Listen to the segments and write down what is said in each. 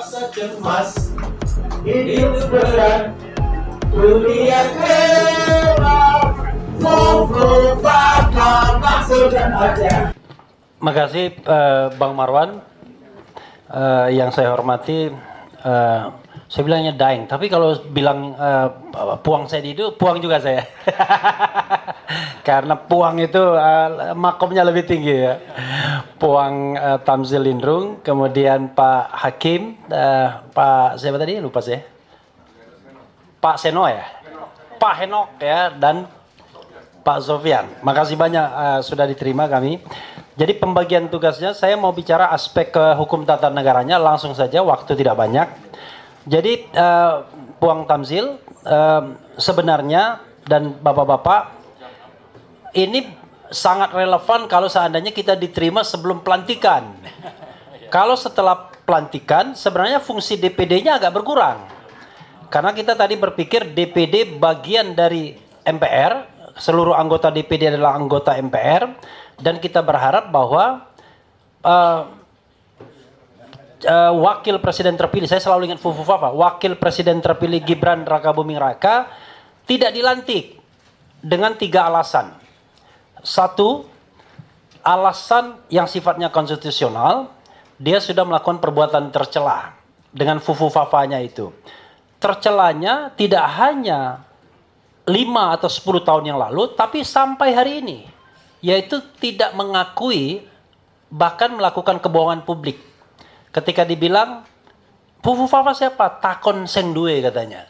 rasa cemas, hidup berat, dunia gelap, bakal maksudkan aja. Makasih Bang Marwan, yang saya hormati. Saya bilangnya Daeng, tapi kalau bilang puang saya itu puang juga saya. Karena puang itu makomnya lebih tinggi ya. Puang Tamzil Lindrung, kemudian Pak Hakim, Pak siapa tadi lupa saya. Pak Seno ya, Pak Henok ya, dan Pak Sofyan. Makasih banyak sudah diterima kami. Jadi pembagian tugasnya, saya mau bicara aspek hukum tata negaranya langsung saja, waktu tidak banyak. Jadi Puang Tamzil, sebenarnya dan bapak-bapak, ini sangat relevan kalau seandainya kita diterima sebelum pelantikan. Kalau setelah pelantikan, sebenarnya fungsi DPD-nya agak berkurang. Karena kita tadi berpikir DPD bagian dari MPR, seluruh anggota DPD adalah anggota MPR, dan kita berharap bahwa wakil presiden terpilih, saya selalu ingat Fufu Fafa, wakil presiden terpilih Gibran Rakabuming Raka tidak dilantik dengan 3 alasan. 1, alasan yang sifatnya konstitusional, dia sudah melakukan perbuatan tercela dengan Fufu Fafanya itu. Tercelanya tidak hanya 5 atau 10 tahun yang lalu, tapi sampai hari ini, yaitu tidak mengakui, bahkan melakukan kebohongan publik. Ketika dibilang, Fufu Fafa siapa? Takon seng duwe katanya.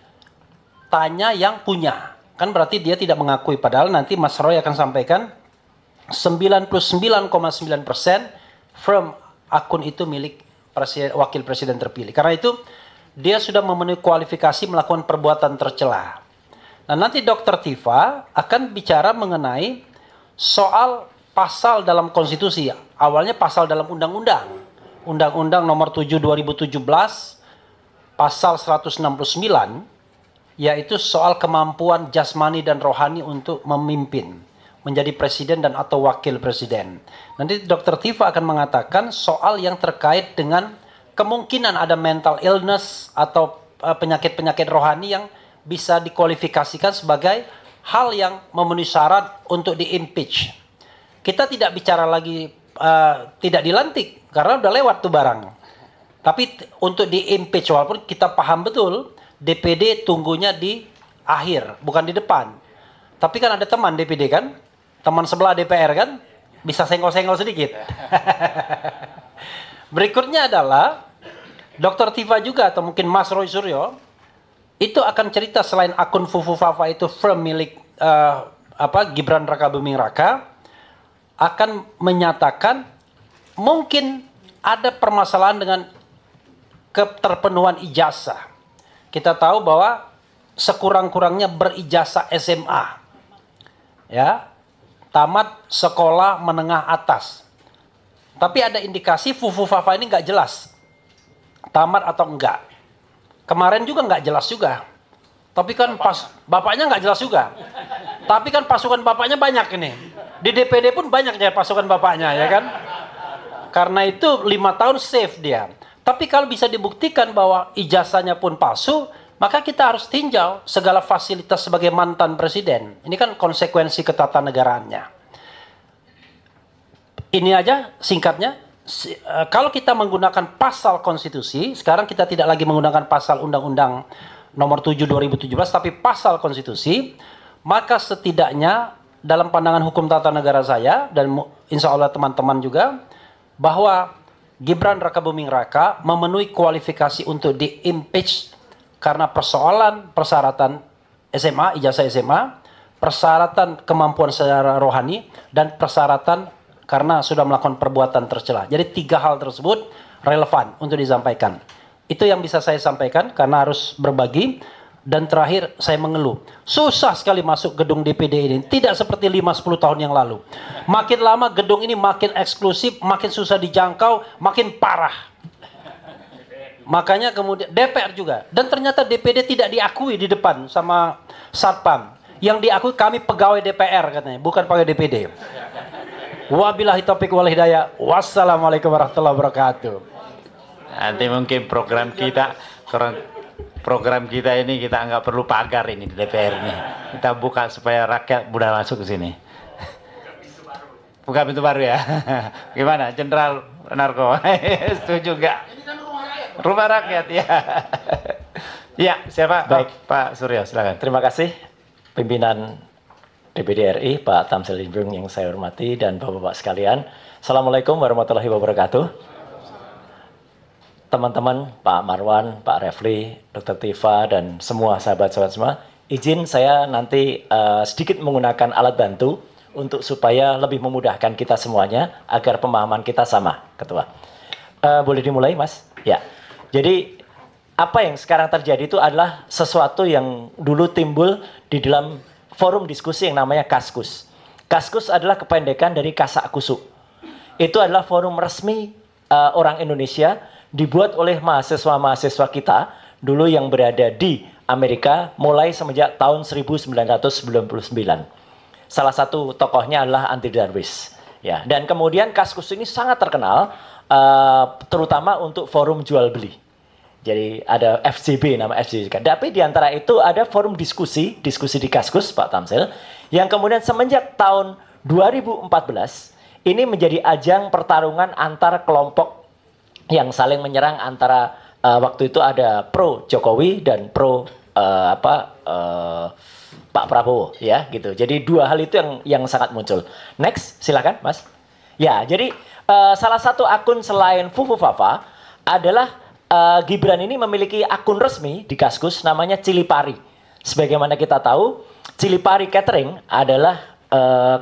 Tanya yang punya. Kan berarti dia tidak mengakui. Padahal nanti Mas Roy akan sampaikan 99,9% firm akun itu milik wakil presiden terpilih. Karena itu dia sudah memenuhi kualifikasi melakukan perbuatan tercela. Nah nanti Dr. Tifa akan bicara mengenai soal pasal dalam konstitusi. Awalnya pasal dalam undang-undang. Undang-Undang Nomor 7 2017 Pasal 169, yaitu soal kemampuan jasmani dan rohani untuk memimpin, menjadi presiden dan atau wakil presiden. Nanti Dr. Tifa akan mengatakan soal yang terkait dengan kemungkinan ada mental illness atau penyakit-penyakit rohani yang bisa dikualifikasikan sebagai hal yang memenuhi syarat untuk di-impeach. Kita tidak bicara lagi tidak dilantik, karena udah lewat tuh barang. Tapi untuk di-impeach, walaupun kita paham betul, DPD tunggunya di akhir, bukan di depan. Tapi kan ada teman DPD kan, teman sebelah DPR kan, bisa senggol-senggol sedikit. Berikutnya adalah, Dr. Tifa juga, atau mungkin Mas Roy Suryo, itu akan cerita selain akun Fufu Fafa itu firm milik Gibran Rakabuming Raka, akan menyatakan mungkin ada permasalahan dengan keterpenuhan ijazah. Kita tahu bahwa sekurang-kurangnya berijazah SMA. Ya. Tamat sekolah menengah atas. Tapi ada indikasi Fufu Fafa ini nggak jelas. Tamat atau enggak. Kemarin juga nggak jelas juga. Tapi kan pas bapaknya nggak jelas juga. Tapi kan pasukan bapaknya banyak ini. Di DPD pun banyak ya pasukan bapaknya ya kan. Karena itu 5 tahun safe dia. Tapi kalau bisa dibuktikan bahwa ijazahnya pun palsu, maka kita harus tinjau segala fasilitas sebagai mantan presiden. Ini kan konsekuensi ketatanegaraan-nya. Ini aja singkatnya. Kalau kita menggunakan pasal konstitusi, sekarang kita tidak lagi menggunakan pasal undang-undang Nomor 7 2017, tapi pasal konstitusi, maka setidaknya dalam pandangan hukum tata negara saya, dan insya Allah teman-teman juga, bahwa Gibran Rakabuming Raka memenuhi kualifikasi untuk di-impeach karena persyaratan SMA, ijazah SMA, persyaratan kemampuan secara rohani, dan persyaratan karena sudah melakukan perbuatan tercela. Jadi 3 hal tersebut relevan untuk disampaikan. Itu yang bisa saya sampaikan karena harus berbagi. Dan terakhir saya mengeluh. Susah sekali masuk gedung DPD ini. Tidak seperti 5-10 tahun yang lalu. Makin lama gedung ini makin eksklusif, makin susah dijangkau, makin parah. Makanya kemudian DPR juga. Dan ternyata DPD tidak diakui di depan sama Satpam. Yang diakui kami pegawai DPR katanya, bukan pegawai DPD. Wabillahi taufiq wal hidayah. Wassalamualaikum warahmatullahi wabarakatuh. Nanti mungkin program kita ini kita nggak perlu pagar ini di DPR ini. Kita buka supaya rakyat mudah masuk ke sini. Buka pintu baru ya. Gimana, Jenderal Narko? Setuju nggak? Rumah rakyat ya. Ya, siapa? Baik, Pak Suryo, silakan. Terima kasih pimpinan DPD RI, Pak Tamsil Limbung yang saya hormati dan Bapak-Bapak sekalian. Assalamualaikum warahmatullahi wabarakatuh. Teman-teman, Pak Marwan, Pak Refli, Dr. Tifa, dan semua sahabat-sahabat semua, izin saya nanti sedikit menggunakan alat bantu untuk supaya lebih memudahkan kita semuanya agar pemahaman kita sama, Ketua. Boleh dimulai, Mas? Ya. Jadi apa yang sekarang terjadi itu adalah sesuatu yang dulu timbul di dalam forum diskusi yang namanya Kaskus. Kaskus adalah kependekan dari Kasak Kusuk. Itu adalah forum resmi orang Indonesia dibuat oleh mahasiswa-mahasiswa kita dulu yang berada di Amerika mulai semenjak tahun 1999. Salah satu tokohnya adalah Anti Darwis. Ya, dan kemudian Kaskus ini sangat terkenal terutama untuk forum jual beli. Jadi ada FCB, nama FCB. Tapi di antara itu ada forum diskusi di Kaskus, Pak Tamsil, yang kemudian semenjak tahun 2014 ini menjadi ajang pertarungan antar kelompok yang saling menyerang antara waktu itu ada pro Jokowi dan pro Pak Prabowo, ya gitu. Jadi dua hal itu yang sangat muncul. Next, silakan, Mas. Ya, jadi salah satu akun selain Fufu Fafa adalah Gibran ini memiliki akun resmi di Kaskus namanya Cilipari. Sebagaimana kita tahu, Cilipari Catering adalah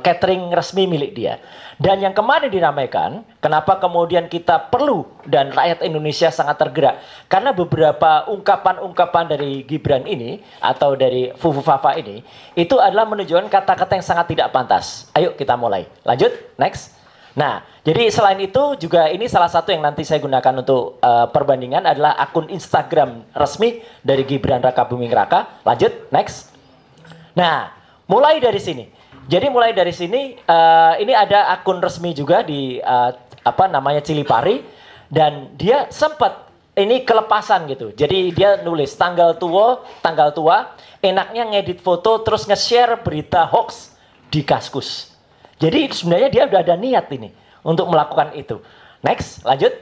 catering resmi milik dia. Dan yang kemarin dinamakan, kenapa kemudian kita perlu dan rakyat Indonesia sangat tergerak? Karena beberapa ungkapan-ungkapan dari Gibran ini atau dari Fufu Fafa ini itu adalah menunjukkan kata-kata yang sangat tidak pantas. Ayo kita mulai. Lanjut, next. Nah, jadi selain itu juga ini salah satu yang nanti saya gunakan untuk perbandingan adalah akun Instagram resmi dari Gibran Rakabuming Raka. Lanjut, next. Nah, mulai dari sini. Jadi mulai dari sini ini ada akun resmi juga di namanya Cilipari dan dia sempat ini kelepasan gitu. Jadi dia nulis tanggal tua, enaknya ngedit foto terus nge-share berita hoax di Kaskus. Jadi sebenarnya dia udah ada niat ini untuk melakukan itu. Next, lanjut.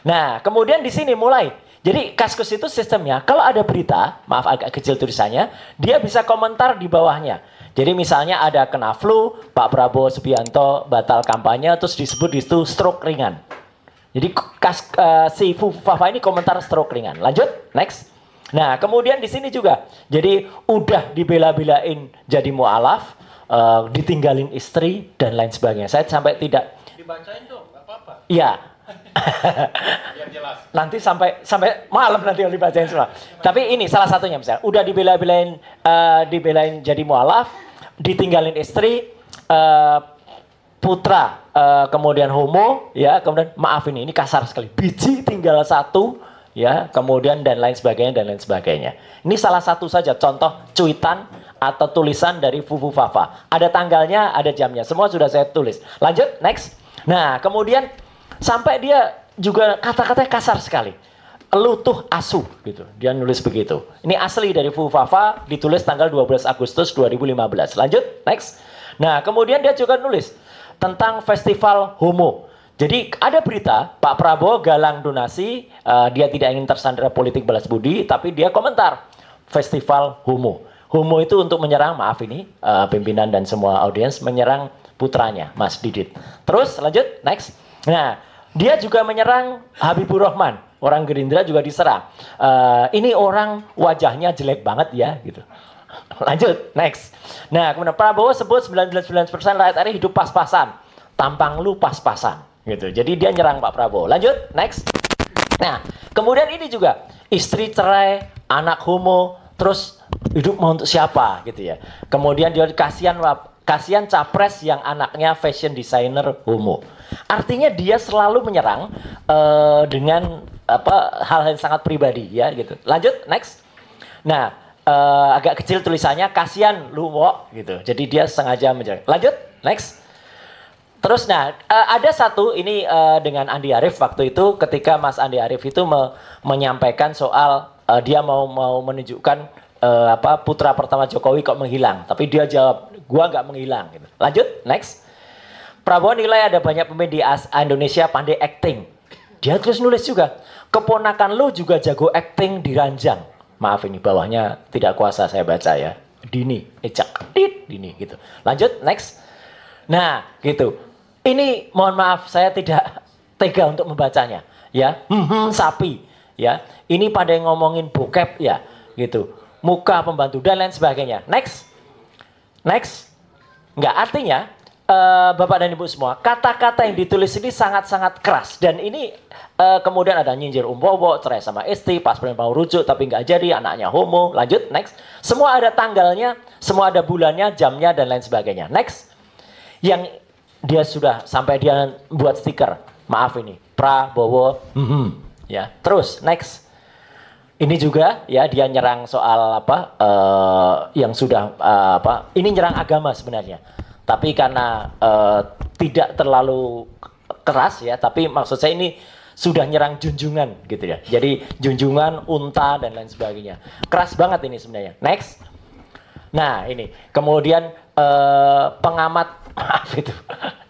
Nah, kemudian di sini mulai. Jadi Kaskus itu sistemnya, kalau ada berita, maaf agak kecil tulisannya, dia bisa komentar di bawahnya. Jadi misalnya ada kena flu, Pak Prabowo Subianto batal kampanye, terus disebut di situ stroke ringan. Jadi si Fafa ini komentar stroke ringan. Lanjut, next. Nah, kemudian di sini juga. Jadi udah dibela-belain jadi mualaf, ditinggalin istri dan lain sebagainya. Saya sampai tidak Dibacain dong, nggak apa-apa. iya. Biar jelas. Nanti sampai malam nanti yang dibacain semua. Tapi ini salah satunya misalnya udah dibelain jadi mualaf, ditinggalin istri, putra kemudian homo, ya kemudian maaf ini kasar sekali, biji tinggal satu, ya kemudian dan lain sebagainya. Ini salah satu saja contoh cuitan atau tulisan dari Fufu Fafa. Ada tanggalnya, ada jamnya, semua sudah saya tulis. Lanjut, next. Nah, kemudian sampai dia juga kata-katanya kasar sekali. Lu tuh asu gitu. Dia nulis begitu. Ini asli dari Fufu Fafa, ditulis tanggal 12 Agustus 2015. Lanjut, next. Nah, kemudian dia juga nulis tentang festival homo. Jadi ada berita Pak Prabowo galang donasi, dia tidak ingin tersandera politik balas budi, tapi dia komentar festival homo. Homo itu untuk menyerang, maaf ini pimpinan dan semua audiens, menyerang putranya, Mas Didit. Terus lanjut, next. Nah, dia juga menyerang Habibur Rahman, orang Gerindra juga diserang. Ini orang wajahnya jelek banget ya, gitu. Lanjut, next. Nah, kemudian Prabowo sebut 99% rakyat RI hidup pas-pasan, tampang lu pas-pasan, gitu. Jadi dia nyerang Pak Prabowo. Lanjut, next. Nah, kemudian ini juga istri cerai, anak homo, terus hidup mau untuk siapa gitu ya. Kemudian dia kasihan capres yang anaknya fashion designer homo. Artinya dia selalu menyerang dengan hal yang sangat pribadi ya gitu. Lanjut, next. Nah, agak kecil tulisannya kasihan lu wo gitu. Jadi dia sengaja menyerang. Lanjut, next. Terus ada satu ini dengan Andi Arief waktu itu ketika Mas Andi Arief itu menyampaikan soal dia mau menunjukkan putra pertama Jokowi kok menghilang, tapi dia jawab gua nggak menghilang gitu. Lanjut next. Prabowo nilai ada banyak pemain di Indonesia pandai acting. Dia terus nulis juga keponakan lu juga jago acting di ranjang. Maaf ini bawahnya tidak kuasa saya baca ya. Dini, ejak, Dini gitu. Lanjut next. Nah gitu. Ini mohon maaf saya tidak tega untuk membacanya ya. Sapi ya. Ini pada ngomongin bokep ya gitu. Muka pembantu dan lain sebagainya. Next. Enggak, artinya Bapak dan Ibu semua, kata-kata yang ditulis ini sangat-sangat keras dan ini kemudian ada nyinjir Bowo, cerai sama istri, pas mau rujuk tapi nggak jadi, anaknya homo. Lanjut next. Semua ada tanggalnya, semua ada bulannya, jamnya dan lain sebagainya. Next. Yang dia sudah sampai dia buat stiker. Maaf ini, Prabowo. Ya, terus next. Ini juga ya dia nyerang soal yang sudah ini nyerang agama sebenarnya. Tapi karena tidak terlalu keras ya, tapi maksud saya ini sudah nyerang junjungan gitu ya. Jadi junjungan, unta dan lain sebagainya. Keras banget ini sebenarnya. Next. Nah, ini. Kemudian pengamat maaf itu.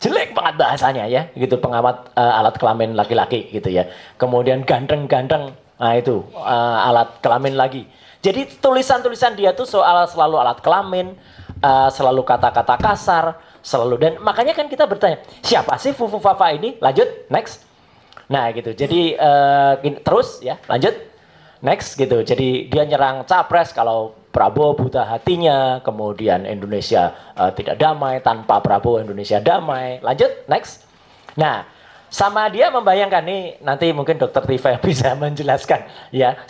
Jelek banget bahasanya ya, gitu pengamat alat kelamin laki-laki gitu ya. Kemudian ganteng-ganteng. Nah, itu alat kelamin lagi. Jadi tulisan-tulisan dia tuh soal selalu alat kelamin, selalu kata-kata kasar, selalu, dan makanya kan kita bertanya, siapa sih Fufu Fafa ini? Lanjut, next. Nah gitu, jadi terus ya, lanjut, next gitu. Jadi dia nyerang capres kalau Prabowo buta hatinya, kemudian Indonesia tidak damai, tanpa Prabowo Indonesia damai. Lanjut, next. Nah, sama dia membayangkan nih, nanti mungkin Dokter Tifa bisa menjelaskan ya,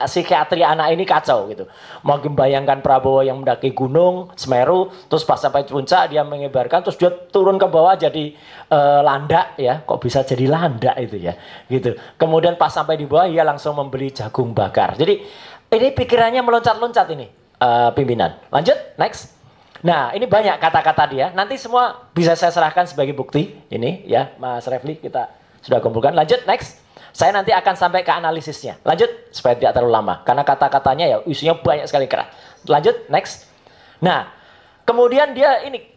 psikiatri anak ini kacau gitu. Mau membayangkan Prabowo yang mendaki gunung Semeru, terus pas sampai puncak dia mengibarkan, terus dia turun ke bawah jadi landak ya, kok bisa jadi landak itu ya, gitu. Kemudian pas sampai di bawah dia langsung membeli jagung bakar. Jadi ini pikirannya meloncat-loncat ini pimpinan. Lanjut, next. Nah, ini banyak kata-kata dia. Nanti semua bisa saya serahkan sebagai bukti. Ini ya, Mas Refli kita sudah kumpulkan. Lanjut, next. Saya nanti akan sampai ke analisisnya. Lanjut, supaya tidak terlalu lama. Karena kata-katanya ya isunya banyak sekali keras. Lanjut, next. Nah, kemudian dia ini,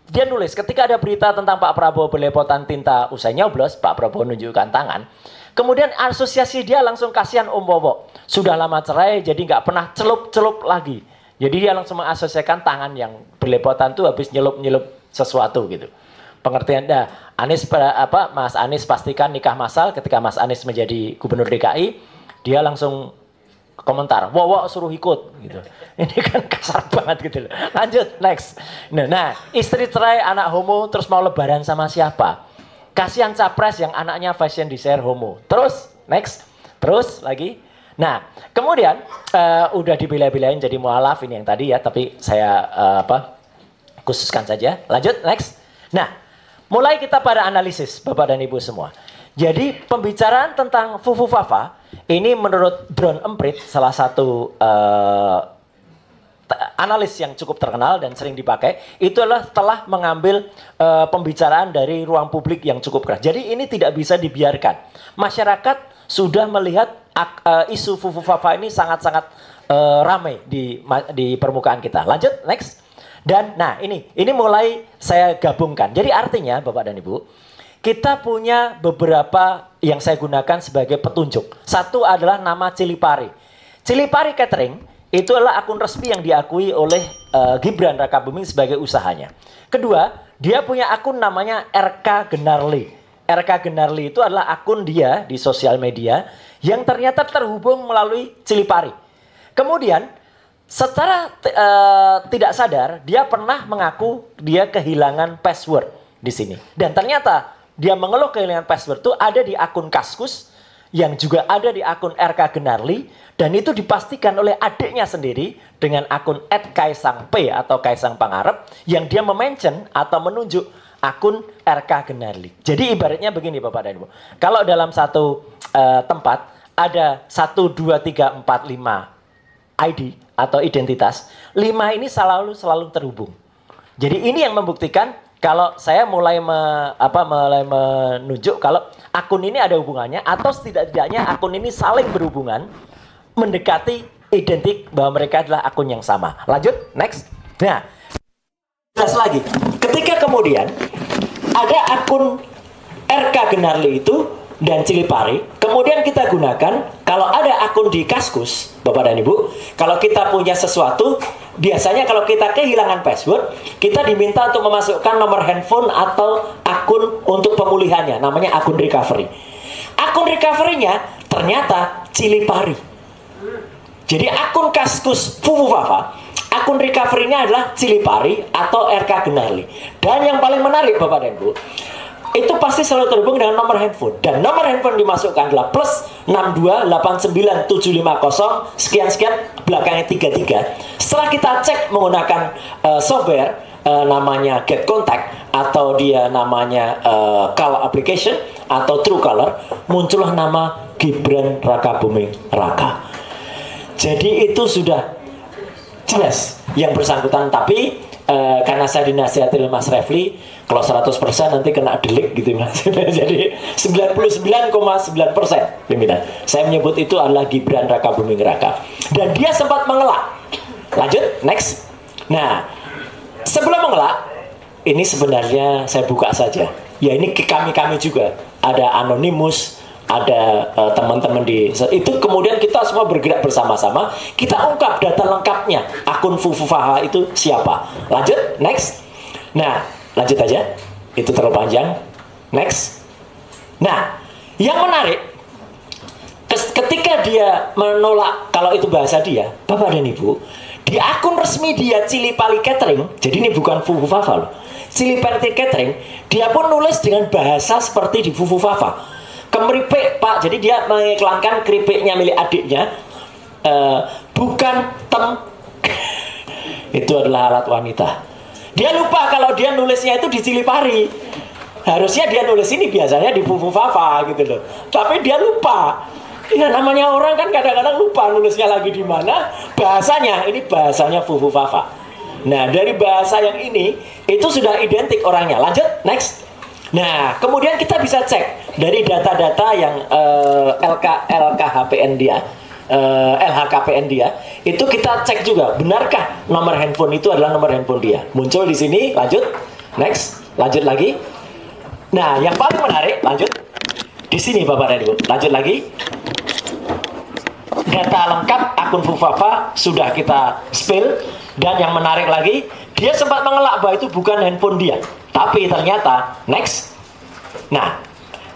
dia nulis, ketika ada berita tentang Pak Prabowo belepotan tinta usai nyoblos, Pak Prabowo menunjukkan tangan. Kemudian asosiasi dia langsung kasihan Bowo. Sudah lama cerai, jadi nggak pernah celup-celup lagi. Jadi dia langsung mengasosiasikan tangan yang berlepotan tuh habis nyelup-nyelup sesuatu gitu. Pengertian Mas Anies pastikan nikah massal ketika Mas Anies menjadi gubernur DKI, dia langsung komentar, "Wow, suruh ikut" gitu. Ini kan kasar banget gitu loh. Lanjut, next. Nah, istri cerai, anak homo, terus mau lebaran sama siapa? Kasihan capres yang anaknya fashion designer homo. Terus, next. Terus lagi. Nah, kemudian udah dibela-belain jadi mualaf ini yang tadi ya, tapi saya khususkan saja. Lanjut, next. Nah, mulai kita pada analisis Bapak dan Ibu semua. Jadi pembicaraan tentang Fufu Fafa ini menurut Bron Emprit, salah satu analis yang cukup terkenal dan sering dipakai, itu adalah telah mengambil pembicaraan dari ruang publik yang cukup keras. Jadi ini tidak bisa dibiarkan. Masyarakat sudah melihat isu Fufu Fafa ini sangat-sangat ramai di permukaan kita. Lanjut, next. Dan nah ini mulai saya gabungkan. Jadi artinya Bapak dan Ibu, kita punya beberapa yang saya gunakan sebagai petunjuk. Satu adalah nama Cilipari. Cilipari Catering itu adalah akun resmi yang diakui oleh Gibran Rakabuming sebagai usahanya. Kedua, dia punya akun namanya RK Genarli. RK Genarli itu adalah akun dia di sosial media yang ternyata terhubung melalui Cilipari. Kemudian secara tidak sadar dia pernah mengaku dia kehilangan password di sini. Dan ternyata dia mengeluh kehilangan password itu ada di akun Kaskus yang juga ada di akun RK Genarli, dan itu dipastikan oleh adiknya sendiri dengan akun @kaisangp atau Kaisang Pangarep yang dia memention atau menunjuk akun RK Genarli. Jadi ibaratnya begini Bapak dan Ibu. Kalau dalam satu tempat ada 1, 2, 3, 4, 5 ID atau identitas, 5 ini selalu terhubung. Jadi ini yang membuktikan kalau saya mulai menunjuk kalau akun ini ada hubungannya atau setidak-tidaknya akun ini saling berhubungan, mendekati identik bahwa mereka adalah akun yang sama. Lanjut, next. Nah, jelas lagi. Ketika kemudian ada akun RK Gunarli itu dan Cilipari, kemudian kita gunakan kalau ada akun di Kaskus, Bapak dan Ibu, kalau kita punya sesuatu, biasanya kalau kita kehilangan password, kita diminta untuk memasukkan nomor handphone atau akun untuk pemulihannya, namanya akun recovery. Akun recovery-nya ternyata Cilipari. Jadi akun Kaskus Fufufafa, akun recovery-nya adalah Cilipari atau RK Gunarli. Dan yang paling menarik Bapak dan Ibu, itu pasti selalu terhubung dengan nomor handphone. Dan nomor handphone dimasukkan adalah plus 6289750 sekian-sekian belakangnya 33. Setelah kita cek menggunakan software namanya Get Contact atau dia namanya Call Application atau Truecaller, muncullah nama Gibran Rakabuming Raka. Jadi itu sudah jelas yang bersangkutan, tapi karena saya dinasihati oleh Mas Refli, kalau 100% nanti kena delik gitu Mas. Jadi 99,9% pimpinan. Saya menyebut itu adalah Gibran Rakabuming Raka. Dan dia sempat mengelak. Lanjut, next. Nah, sebelum mengelak, ini sebenarnya saya buka saja. Ya ini kami juga. Ada Anonymous, ada teman-teman di itu, kemudian kita semua bergerak bersama-sama, kita ungkap data lengkapnya akun Fufufaha itu siapa. Lanjut, next. Nah, lanjut aja, itu terlalu panjang. Next. Nah, yang menarik ketika dia menolak kalau itu bahasa dia, Bapak dan Ibu, di akun resmi dia Cilipali Catering, jadi ini bukan Fufufafa loh, Cilipali Catering, dia pun nulis dengan bahasa seperti di Fufufafa. Kemeripik Pak, jadi dia mengiklankan keripiknya milik adiknya, bukan itu adalah alat wanita. Dia lupa kalau dia nulisnya itu di Cilipari. Harusnya dia nulis ini biasanya di Fufufafa gitu loh. Tapi dia lupa. Ya namanya orang kan kadang-kadang lupa nulisnya lagi di mana. Bahasanya, ini bahasanya Fufufafa. Nah dari bahasa yang ini, itu sudah identik orangnya. Lanjut, next. Nah, kemudian kita bisa cek dari data-data yang LHKPN dia, itu kita cek juga, benarkah nomor handphone itu adalah nomor handphone dia. Muncul di sini, lanjut, next, lanjut lagi. Nah, yang paling menarik, lanjut, di sini Bapak dan Ibu, lanjut lagi. Data lengkap akun Fufufafa sudah kita spill, dan yang menarik lagi, dia sempat mengelak bahwa itu bukan handphone dia. Tapi ternyata, next. Nah,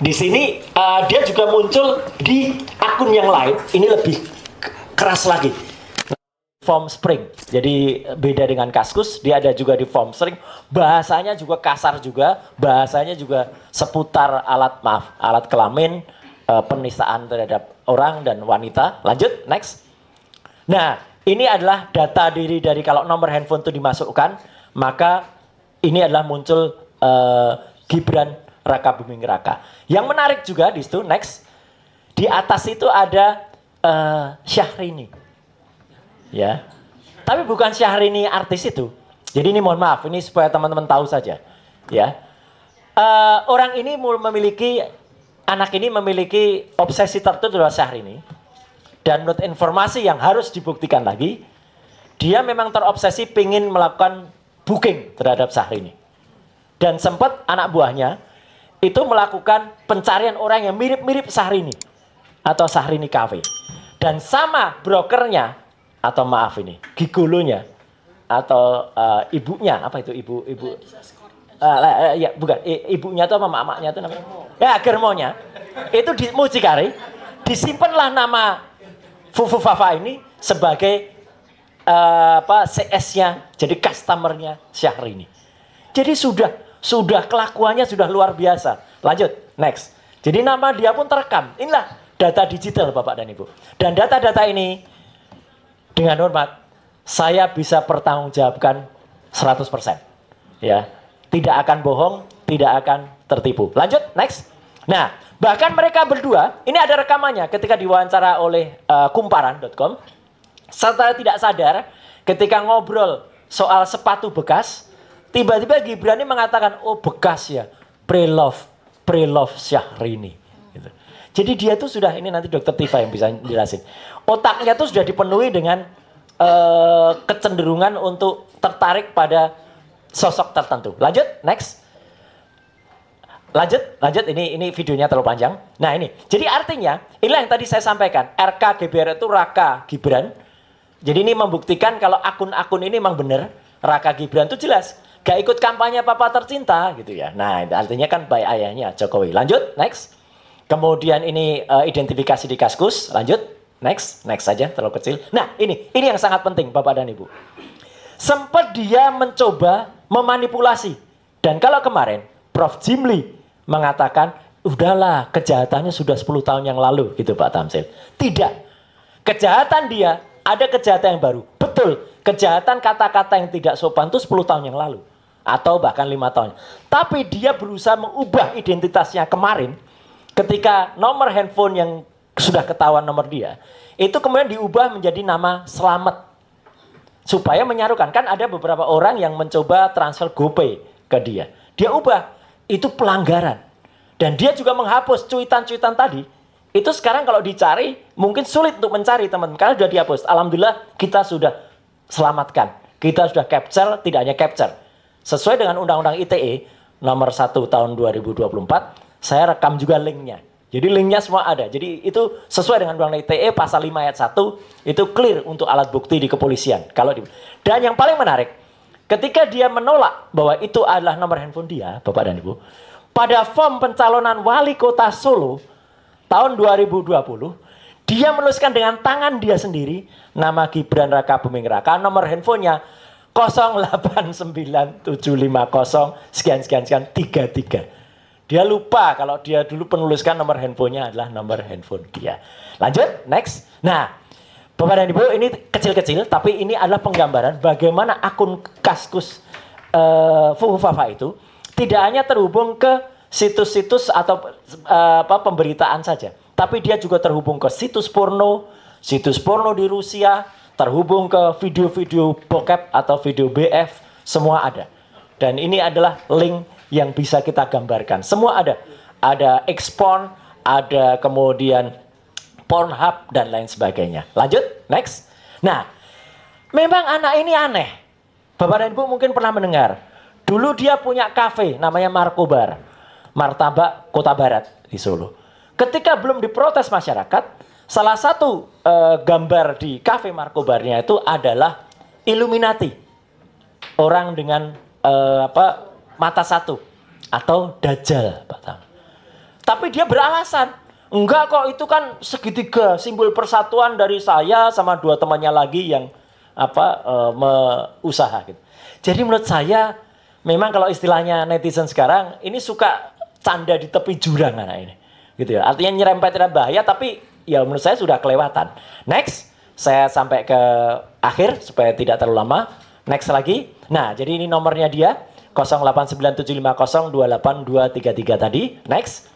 di sini dia juga muncul di akun yang lain. Ini lebih keras lagi. Form Spring. Jadi beda dengan Kaskus, dia ada juga di Form Spring. Bahasanya juga kasar juga. Bahasanya juga seputar alat kelamin, penistaan terhadap orang dan wanita. Lanjut, next. Nah, ini adalah data diri dari kalau nomor handphone itu dimasukkan, maka ini adalah muncul Gibran Rakabuming Raka. Yang menarik juga di situ, next, di atas itu ada Syahrini, ya. Tapi bukan Syahrini artis itu. Jadi ini mohon maaf, ini supaya teman-teman tahu saja, ya. Orang ini anak ini memiliki obsesi tertentu adalah Syahrini. Dan menurut informasi yang harus dibuktikan lagi, dia memang terobsesi ingin melakukan booking terhadap Syahrini. Dan sempat anak buahnya itu melakukan pencarian orang yang mirip-mirip Syahrini atau Syahrini Cafe. Dan sama brokernya atau maaf ini gigolonya atau ibunya, apa itu ibu ya bukan ibunya atau mamaknya itu namanya ya germonya itu di mucikari disimpanlah nama Fufufafa ini sebagai CS-nya, jadi customernya Syahrini. Jadi sudah kelakuannya sudah luar biasa. Lanjut, next. Jadi nama dia pun terekam. Inilah data digital Bapak dan Ibu. Dan data-data ini dengan hormat saya bisa pertanggungjawabkan 100%. Ya, tidak akan bohong, tidak akan tertipu. Lanjut, next. Nah, bahkan mereka berdua, ini ada rekamannya ketika diwawancara oleh kumparan.com. Setelah tidak sadar, ketika ngobrol soal sepatu bekas, Tiba-tiba Gibran ini mengatakan, oh bekas ya, pre-love Syahrini. Gitu. Jadi dia tuh sudah, ini nanti Dokter Tifa yang bisa jelasin. Otaknya tuh sudah dipenuhi dengan kecenderungan untuk tertarik pada sosok tertentu. Lanjut, next. Lanjut, ini videonya terlalu panjang. Nah ini, jadi artinya, inilah yang tadi saya sampaikan. RK GBR itu Raka Gibran. Jadi ini membuktikan kalau akun-akun ini memang benar. Raka Gibran itu jelas. Gak ikut kampanye papa tercinta gitu ya. Nah itu artinya kan baik ayahnya Jokowi. Lanjut, next. Kemudian ini identifikasi di Kaskus. Lanjut, next saja, terlalu kecil. Nah ini yang sangat penting Bapak dan Ibu. Sempat dia mencoba memanipulasi. Dan kalau kemarin Prof. Jimli mengatakan, udahlah kejahatannya sudah 10 tahun yang lalu gitu Pak Tamsil. Tidak. Kejahatan dia, ada kejahatan yang baru. Betul, kejahatan kata-kata yang tidak sopan itu 10 tahun yang lalu. Atau bahkan 5 tahun. Tapi dia berusaha mengubah identitasnya kemarin, ketika nomor handphone yang sudah ketahuan nomor dia, itu kemudian diubah menjadi nama Slamet. Supaya menyarukan, kan ada beberapa orang yang mencoba transfer GoPay ke dia. Dia ubah. Itu pelanggaran. Dan dia juga menghapus cuitan-cuitan tadi. Itu sekarang kalau dicari, mungkin sulit untuk mencari teman-teman. Karena sudah dihapus. Alhamdulillah kita sudah selamatkan. Kita sudah capture, tidak hanya capture. Sesuai dengan Undang-Undang ITE, nomor 1 tahun 2024, saya rekam juga linknya. Jadi linknya semua ada. Jadi itu sesuai dengan Undang-Undang ITE, pasal 5 ayat 1, itu clear untuk alat bukti di kepolisian. Dan yang paling menarik, ketika dia menolak bahwa itu adalah nomor handphone dia, Bapak dan Ibu, pada form pencalonan wali kota Solo tahun 2020, dia menuliskan dengan tangan dia sendiri nama Gibran Raka Buming Raka, nomor handphonenya 089750 sekian 33. Dia lupa kalau dia dulu penuliskan nomor handphonenya adalah nomor handphone dia. Lanjut, next. Nah, Bapak dan Ibu, ini kecil-kecil, tapi ini adalah penggambaran bagaimana akun Kaskus Fufufafa itu tidak hanya terhubung ke situs-situs atau pemberitaan saja, tapi dia juga terhubung ke situs porno di Rusia, terhubung ke video-video bokep atau video BF, semua ada. Dan ini adalah link yang bisa kita gambarkan. Semua ada. Ada Xporn, ada kemudian Pornhub dan lain sebagainya. Lanjut, next. Nah, memang anak ini aneh. Bapak dan Ibu mungkin pernah mendengar. Dulu dia punya kafe namanya Markobar. Martabak Kota Barat di Solo. Ketika belum diprotes masyarakat, salah satu gambar di kafe Markobarnya itu adalah Illuminati. Orang dengan mata satu atau Dajjal, Pak Tam. Tapi dia beralasan, enggak kok, itu kan segitiga, simbol persatuan dari saya sama 2 temannya lagi yang usaha gitu. Jadi menurut saya memang kalau istilahnya netizen sekarang ini suka canda di tepi jurang anak ini. Gitu ya. Artinya nyerempet bahaya, tapi ya menurut saya sudah kelewatan. Next, saya sampai ke akhir supaya tidak terlalu lama. Next lagi. Nah, jadi ini nomornya dia 089750282233 tadi. Next.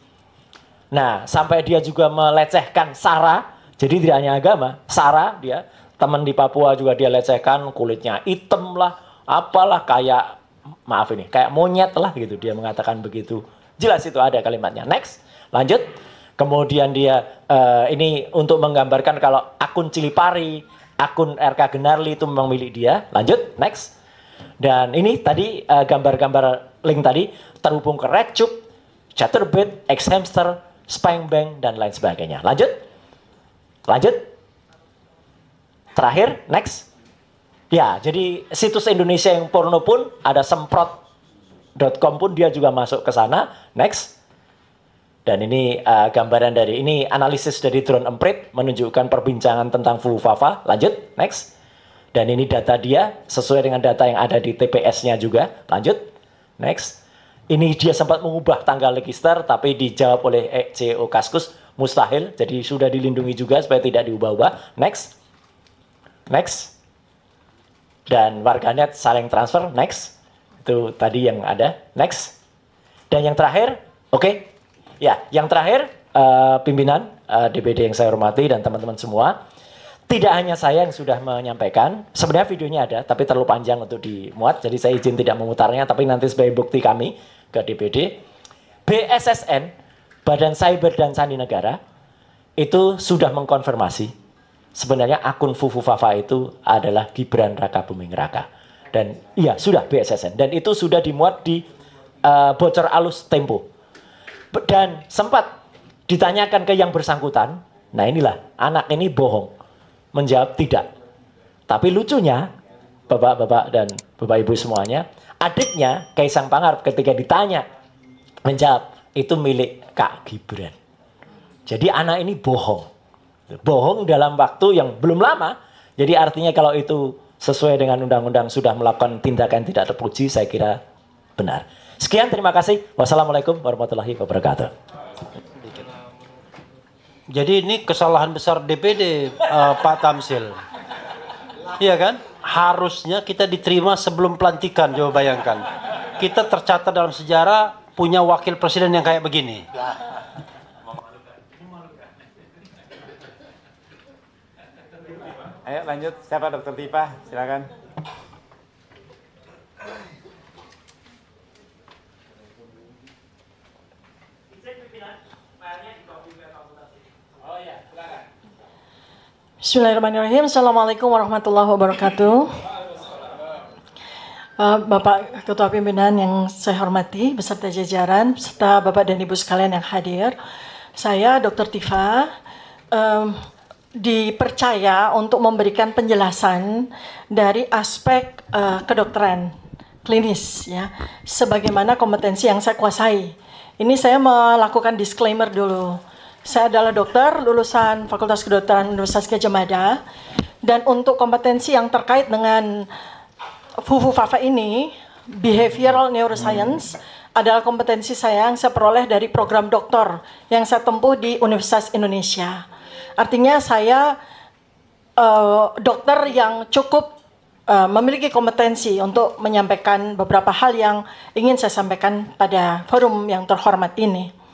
Nah, sampai dia juga melecehkan Sara, jadi tidak hanya agama, Sara dia, teman di Papua juga dia lecehkan, kulitnya hitam lah, apalah kayak, maaf ini, kayak monyet lah gitu, dia mengatakan begitu. Jelas itu ada kalimatnya. Next, lanjut. Kemudian dia, ini untuk menggambarkan kalau akun Cilipari, akun RK Genarli itu memang milik dia. Lanjut, next. Dan ini tadi gambar-gambar link tadi terhubung ke RedTube, Chaturbate, Xhamster, Spambank dan lain sebagainya. Lanjut. Terakhir, next. Ya, jadi situs Indonesia yang porno pun ada semprot.com pun dia juga masuk ke sana. Next. Dan ini gambaran dari ini analisis dari drone emprit menunjukkan perbincangan tentang Fufufafa. Lanjut, next. Dan ini data dia sesuai dengan data yang ada di TPS-nya juga. Lanjut, next. Ini dia sempat mengubah tanggal register, tapi dijawab oleh CEO Kaskus, mustahil. Jadi sudah dilindungi juga supaya tidak diubah-ubah. Next. Dan warganet saling transfer. Next. Itu tadi yang ada. Next. Dan yang terakhir, oke. Ya, yang terakhir, pimpinan DPD yang saya hormati dan teman-teman semua. tidak hanya saya yang sudah menyampaikan, sebenarnya videonya ada, tapi terlalu panjang untuk dimuat, jadi saya izin tidak memutarnya, tapi nanti sebagai bukti kami ke DPD. BSSN, Badan Cyber dan Sandi Negara, itu sudah mengkonfirmasi, sebenarnya akun Fufufafa itu adalah Gibran Raka Buming Raka. Dan iya, sudah BSSN, dan itu sudah dimuat di bocor alus Tempo. Dan sempat ditanyakan ke yang bersangkutan, nah inilah, anak ini bohong. Menjawab tidak. Tapi lucunya, bapak-bapak dan bapak ibu semuanya, adiknya Kaisang Pangarep ketika ditanya, menjawab, itu milik Kak Gibran. Jadi anak ini bohong. Bohong dalam waktu yang belum lama. Jadi artinya kalau itu sesuai dengan undang-undang sudah melakukan tindakan tidak terpuji, saya kira benar. Sekian, terima kasih. Wassalamualaikum warahmatullahi wabarakatuh. Jadi ini kesalahan besar DPD, Pak Tamsil. Iya kan? Harusnya kita diterima sebelum pelantikan, coba bayangkan. Kita tercatat dalam sejarah punya wakil presiden yang kayak begini. Ayo lanjut, siapa Dr. Tifa? Silakan. Bismillahirrahmanirrahim. Assalamualaikum warahmatullahi wabarakatuh. Bapak Ketua Pimpinan yang saya hormati, beserta jajaran, serta Bapak dan Ibu sekalian yang hadir. Saya Dr. Tifa dipercaya untuk memberikan penjelasan dari aspek kedokteran klinis, ya, sebagaimana kompetensi yang saya kuasai. Ini saya melakukan disclaimer dulu. Saya adalah dokter lulusan Fakultas Kedokteran Universitas Gadjah Mada, dan untuk kompetensi yang terkait dengan Fufufafa ini, behavioral neuroscience, adalah kompetensi saya yang saya peroleh dari program doktor yang saya tempuh di Universitas Indonesia. Artinya saya dokter yang cukup memiliki kompetensi untuk menyampaikan beberapa hal yang ingin saya sampaikan pada forum yang terhormat ini.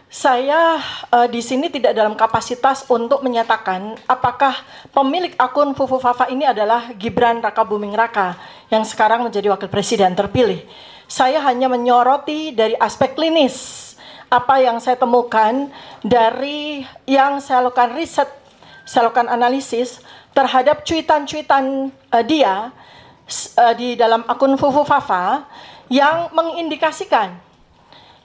Saya di sini tidak dalam kapasitas untuk menyatakan apakah pemilik akun Fufufafa ini adalah Gibran Raka Buming Raka yang sekarang menjadi wakil presiden terpilih. Saya hanya menyoroti dari aspek klinis apa yang saya temukan dari yang saya lakukan riset, saya lakukan analisis terhadap cuitan-cuitan dia di dalam akun Fufufafa yang mengindikasikan,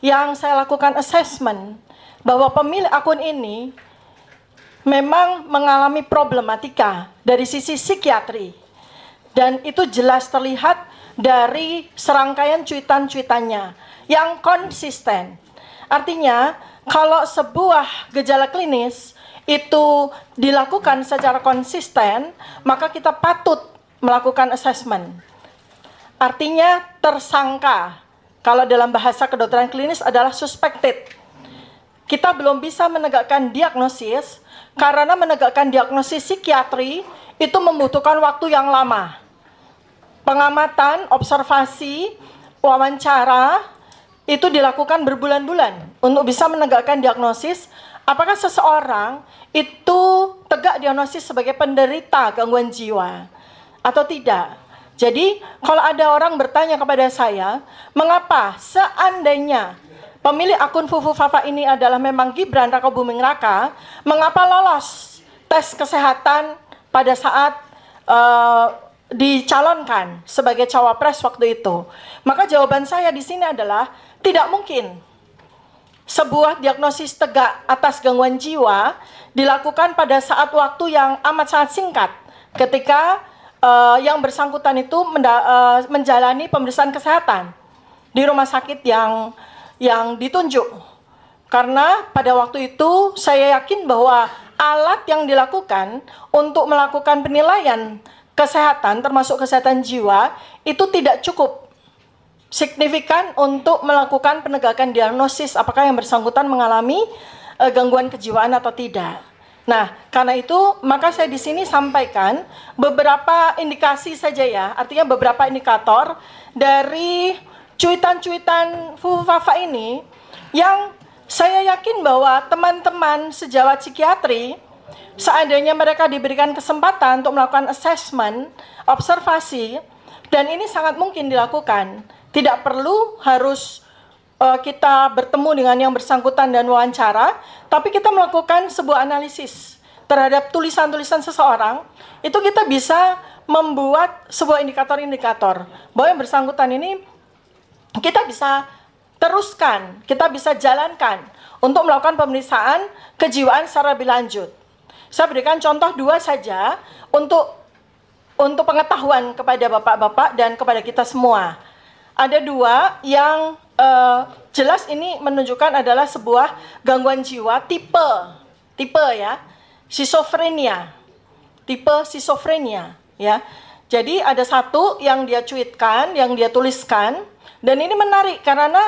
yang saya lakukan assessment bahwa pemilik akun ini memang mengalami problematika dari sisi psikiatri, dan itu jelas terlihat dari serangkaian cuitan-cuitannya yang konsisten. Artinya kalau sebuah gejala klinis itu dilakukan secara konsisten, maka kita patut melakukan assessment. Artinya tersangka. Kalau dalam bahasa kedokteran klinis adalah suspected. Kita belum bisa menegakkan diagnosis karena menegakkan diagnosis psikiatri itu membutuhkan waktu yang lama. Pengamatan, observasi, wawancara itu dilakukan berbulan-bulan untuk bisa menegakkan diagnosis apakah seseorang itu tegak diagnosis sebagai penderita gangguan jiwa atau tidak. Jadi, kalau ada orang bertanya kepada saya, mengapa seandainya pemilik akun Fufufafa ini adalah memang Gibran Raka Buming Raka, mengapa lolos tes kesehatan pada saat dicalonkan sebagai cawapres waktu itu? Maka jawaban saya di sini adalah tidak mungkin sebuah diagnosis tegak atas gangguan jiwa dilakukan pada saat waktu yang amat sangat singkat ketika yang bersangkutan itu menjalani pemeriksaan kesehatan di rumah sakit yang ditunjuk. Karena pada waktu itu saya yakin bahwa alat yang dilakukan untuk melakukan penilaian kesehatan termasuk kesehatan jiwa itu tidak cukup signifikan untuk melakukan penegakan diagnosis apakah yang bersangkutan mengalami gangguan kejiwaan atau tidak. Nah, karena itu maka saya di sini sampaikan beberapa indikasi saja ya, artinya beberapa indikator dari cuitan-cuitan Fufufafa ini yang saya yakin bahwa teman-teman sejawat psikiatri seandainya mereka diberikan kesempatan untuk melakukan assessment, observasi, dan ini sangat mungkin dilakukan. Tidak perlu harus kita bertemu dengan yang bersangkutan dan wawancara, tapi kita melakukan sebuah analisis terhadap tulisan-tulisan seseorang, itu kita bisa membuat sebuah indikator-indikator bahwa yang bersangkutan ini kita bisa teruskan, kita bisa jalankan untuk melakukan pemeriksaan kejiwaan secara lebih lanjut. Saya berikan contoh 2 saja untuk pengetahuan kepada bapak-bapak dan kepada kita semua. Ada 2 yang jelas ini menunjukkan adalah sebuah gangguan jiwa tipe ya, schizophrenia, tipe schizophrenia ya. Jadi ada satu yang dia cuitkan, yang dia tuliskan, dan ini menarik karena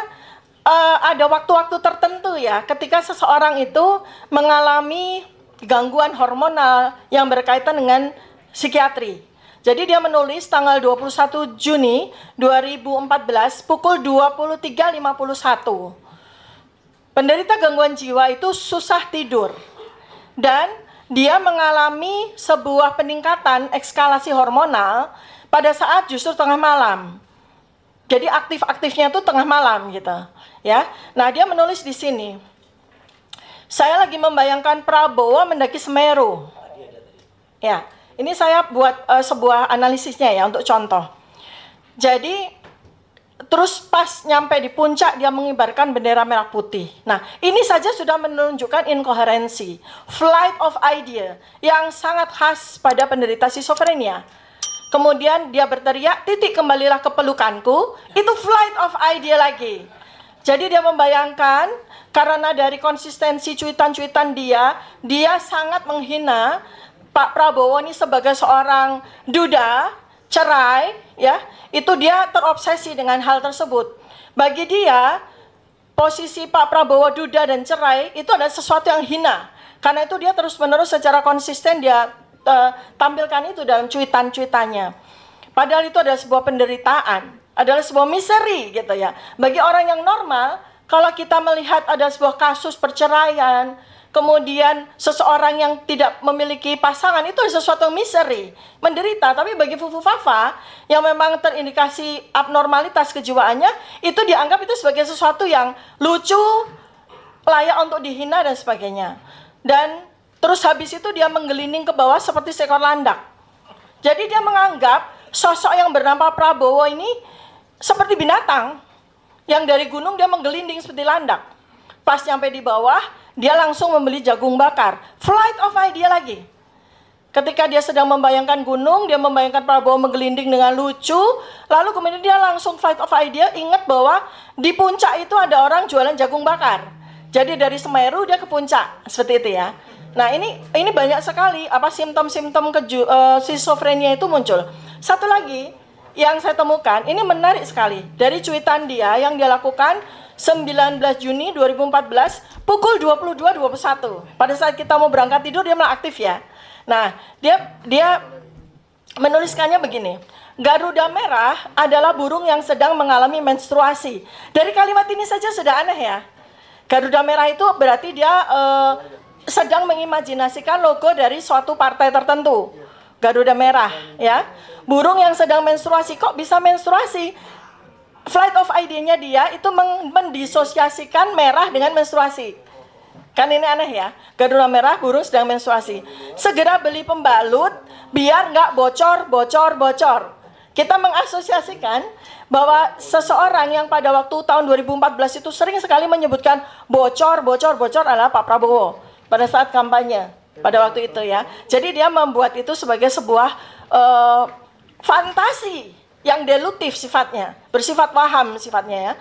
ada waktu-waktu tertentu ya, ketika seseorang itu mengalami gangguan hormonal yang berkaitan dengan psikiatri. Jadi dia menulis tanggal 21 Juni 2014 pukul 23.51. Penderita gangguan jiwa itu susah tidur. Dan dia mengalami sebuah peningkatan ekskalasi hormonal pada saat justru tengah malam. Jadi aktif-aktifnya itu tengah malam gitu, ya. Nah, dia menulis di sini. Saya lagi membayangkan Prabowo mendaki Semeru. Ya. Ini saya buat sebuah analisisnya ya untuk contoh. Jadi terus pas nyampe di puncak dia mengibarkan bendera merah putih. Nah, ini saja sudah menunjukkan inkoherensi, flight of idea yang sangat khas pada penderita schizophrenia. Kemudian dia berteriak, "Titik, kembalilah ke pelukanku." Itu flight of idea lagi. Jadi dia membayangkan karena dari konsistensi cuitan-cuitan dia sangat menghina Pak Prabowo ini sebagai seorang duda, cerai, ya, itu dia terobsesi dengan hal tersebut. Bagi dia, posisi Pak Prabowo duda dan cerai itu adalah sesuatu yang hina. Karena itu dia terus-menerus secara konsisten dia tampilkan itu dalam cuitan-cuitannya. Padahal itu adalah sebuah penderitaan, adalah sebuah misery gitu ya. Bagi orang yang normal, kalau kita melihat ada sebuah kasus perceraian, kemudian seseorang yang tidak memiliki pasangan, itu sesuatu yang misery, menderita. Tapi bagi Fufu Fafa yang memang terindikasi abnormalitas kejiwaannya, itu dianggap itu sebagai sesuatu yang lucu, layak untuk dihina dan sebagainya. Dan terus habis itu dia menggelinding ke bawah seperti seekor landak. Jadi dia menganggap sosok yang bernama Prabowo ini seperti binatang yang dari gunung dia menggelinding seperti landak. Pas nyampe di bawah, dia langsung membeli jagung bakar. Flight of idea lagi. Ketika dia sedang membayangkan gunung, dia membayangkan Prabowo menggelinding dengan lucu, lalu kemudian dia langsung flight of idea, ingat bahwa di puncak itu ada orang jualan jagung bakar. Jadi dari Semeru dia ke puncak, seperti itu ya. Nah, ini banyak sekali simptom-simptom schizophrenia itu muncul. Satu lagi yang saya temukan, ini menarik sekali. Dari cuitan dia yang dia lakukan 19 Juni 2014 pukul 22.21. Pada saat kita mau berangkat tidur dia malah aktif ya. Nah, dia menuliskannya begini. Garuda merah adalah burung yang sedang mengalami menstruasi. Dari kalimat ini saja sudah aneh ya. Garuda merah itu berarti dia sedang mengimajinasikan logo dari suatu partai tertentu. Garuda merah ya. Burung yang sedang menstruasi, kok bisa menstruasi? Flight of idea-nya dia itu mendisosiasikan merah dengan menstruasi. Kan ini aneh ya. Garuda merah, burung sedang menstruasi. Segera beli pembalut biar nggak bocor. Kita mengasosiasikan bahwa seseorang yang pada waktu tahun 2014 itu sering sekali menyebutkan bocor adalah Pak Prabowo pada saat kampanye pada waktu itu ya. Jadi dia membuat itu sebagai sebuah fantasi yang delutif sifatnya, bersifat waham sifatnya ya.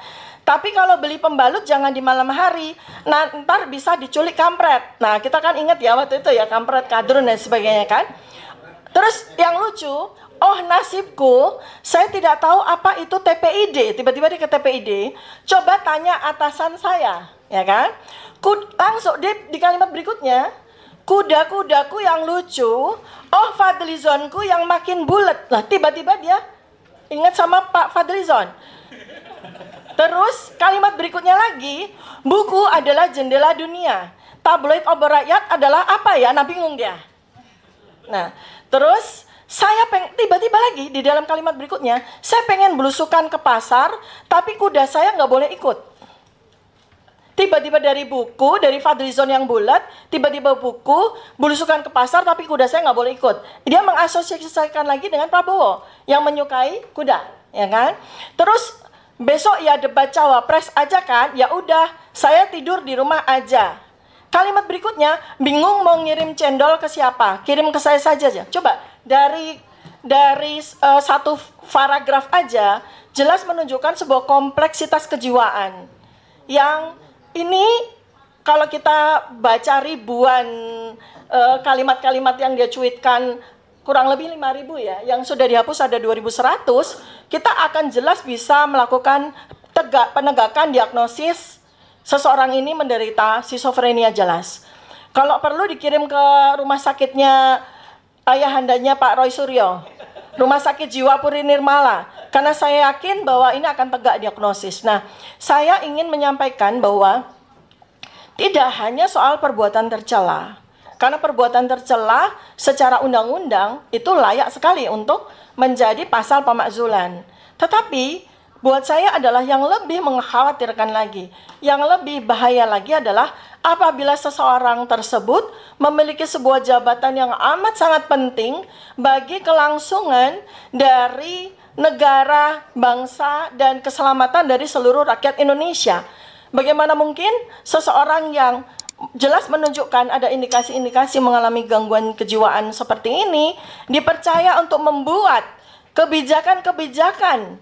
Tapi kalau beli pembalut jangan di malam hari, nah, ntar bisa diculik kampret. Nah, kita kan ingat ya waktu itu ya, kampret, kadrun dan sebagainya kan. Terus yang lucu, oh nasibku, saya tidak tahu apa itu TPID. Tiba-tiba dia ke TPID, coba tanya atasan saya, ya kan. Langsung di kalimat berikutnya, kuda-kudaku yang lucu, oh Fadlizonku yang makin bulat. Lah tiba-tiba dia ingat sama Pak Fadlizon. Terus kalimat berikutnya lagi, buku adalah jendela dunia. tabloid obor rakyat adalah apa ya? Nah, bingung dia. Nah, terus saya tiba-tiba lagi di dalam kalimat berikutnya, saya pengen belusukan ke pasar, tapi kuda saya nggak boleh ikut. Tiba-tiba dari buku, dari Fadlizon yang bulat, tiba-tiba buku, belusukan ke pasar, tapi kuda saya nggak boleh ikut. Dia mengasosiasikan lagi dengan Prabowo, yang menyukai kuda, ya kan? Terus besok ya debat cawapres aja kan, ya udah, saya tidur di rumah aja. Kalimat berikutnya, bingung mau ngirim cendol ke siapa? Kirim ke saya saja aja. Coba dari satu paragraf aja jelas menunjukkan sebuah kompleksitas kejiwaan yang ini kalau kita baca ribuan kalimat-kalimat yang dia cuitkan, kurang lebih 5.000 ya, yang sudah dihapus ada 2.100, kita akan jelas bisa melakukan penegakan diagnosis seseorang ini menderita skizofrenia jelas. Kalau perlu dikirim ke rumah sakitnya ayahandanya Pak Roy Suryo, Rumah Sakit Jiwa Puri Nirmala, karena saya yakin bahwa ini akan tegak diagnosis. Nah, saya ingin menyampaikan bahwa tidak hanya soal perbuatan tercela, karena perbuatan tercela secara undang-undang itu layak sekali untuk menjadi pasal pemakzulan. Tetapi buat saya adalah yang lebih mengkhawatirkan lagi, yang lebih bahaya lagi adalah apabila seseorang tersebut memiliki sebuah jabatan yang amat sangat penting bagi kelangsungan dari negara, bangsa, dan keselamatan dari seluruh rakyat Indonesia. Bagaimana mungkin seseorang yang jelas menunjukkan ada indikasi-indikasi mengalami gangguan kejiwaan seperti ini dipercaya untuk membuat kebijakan-kebijakan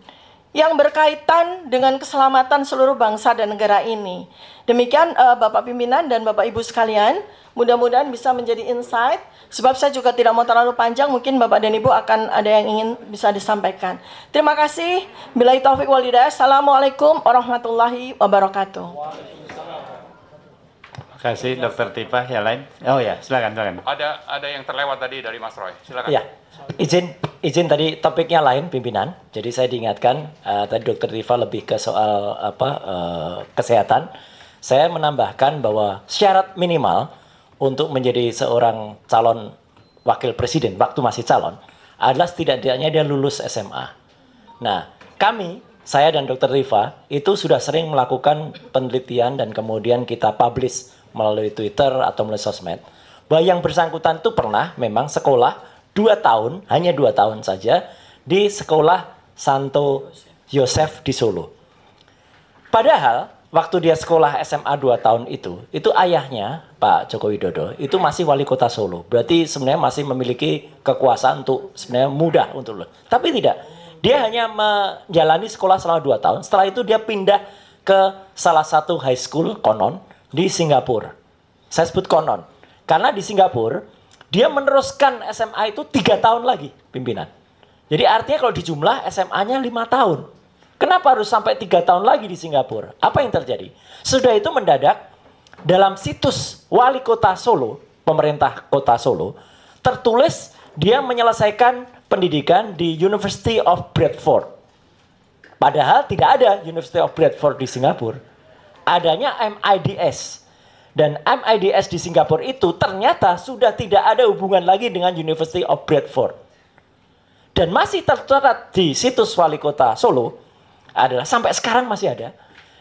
yang berkaitan dengan keselamatan seluruh bangsa dan negara ini. Demikian Bapak Pimpinan dan Bapak Ibu sekalian, mudah-mudahan bisa menjadi insight, sebab saya juga tidak mau terlalu panjang, mungkin Bapak dan Ibu akan ada yang ingin bisa disampaikan. Terima kasih. Billahi taufik wal hidayah. Assalamualaikum warahmatullahi wabarakatuh. Terima kasih Dr. Tifa. Yang lain? Oh ya, silakan. Ada yang terlewat tadi dari Mas Roy. Silakan. Ya, izin tadi topiknya lain pimpinan. Jadi saya diingatkan tadi Dr. Tifa lebih ke soal kesehatan. Saya menambahkan bahwa syarat minimal untuk menjadi seorang calon wakil presiden waktu masih calon adalah setidaknya dia lulus SMA. Nah, saya dan Dr. Tifa itu sudah sering melakukan penelitian dan kemudian kita publish melalui Twitter atau melalui sosmed bahwa yang bersangkutan itu pernah memang sekolah 2 tahun, hanya 2 tahun saja di sekolah Santo Yosef di Solo. Padahal waktu dia sekolah SMA 2 tahun itu ayahnya Pak Joko Widodo itu masih wali kota Solo. Berarti sebenarnya masih memiliki kekuasaan untuk sebenarnya mudah untuk tapi tidak. Dia hanya menjalani sekolah selama 2 tahun. Setelah itu dia pindah ke salah satu high school konon di Singapura. Saya sebut konon karena di Singapura dia meneruskan SMA itu 3 tahun lagi pimpinan. Jadi artinya kalau dijumlah SMA-nya 5 tahun. Kenapa harus sampai 3 tahun lagi di Singapura? Apa yang terjadi? Sudah itu mendadak dalam situs wali kota Solo, pemerintah kota Solo, tertulis dia menyelesaikan pendidikan di University of Bradford. Padahal tidak ada University of Bradford di Singapura. Adanya MIDS. Dan MIDS di Singapura itu ternyata sudah tidak ada hubungan lagi dengan University of Bradford. Dan masih tercatat di situs wali kota Solo adalah sampai sekarang masih ada.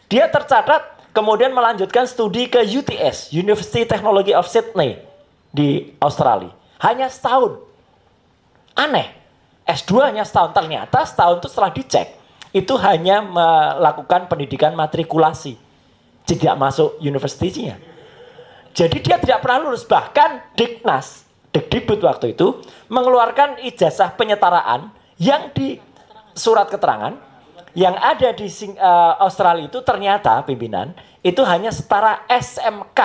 Dia tercatat kemudian melanjutkan studi ke UTS, University Technology of Sydney di Australia. Hanya setahun. Aneh. S2 hanya setahun. Ternyata setahun itu setelah dicek itu hanya melakukan pendidikan matrikulasi. Tidak masuk universitinya. Jadi dia tidak pernah lulus. Bahkan Diknas, Dikdikbud waktu itu mengeluarkan ijazah penyetaraan yang di surat keterangan yang ada di Australia itu ternyata pimpinan itu hanya setara SMK.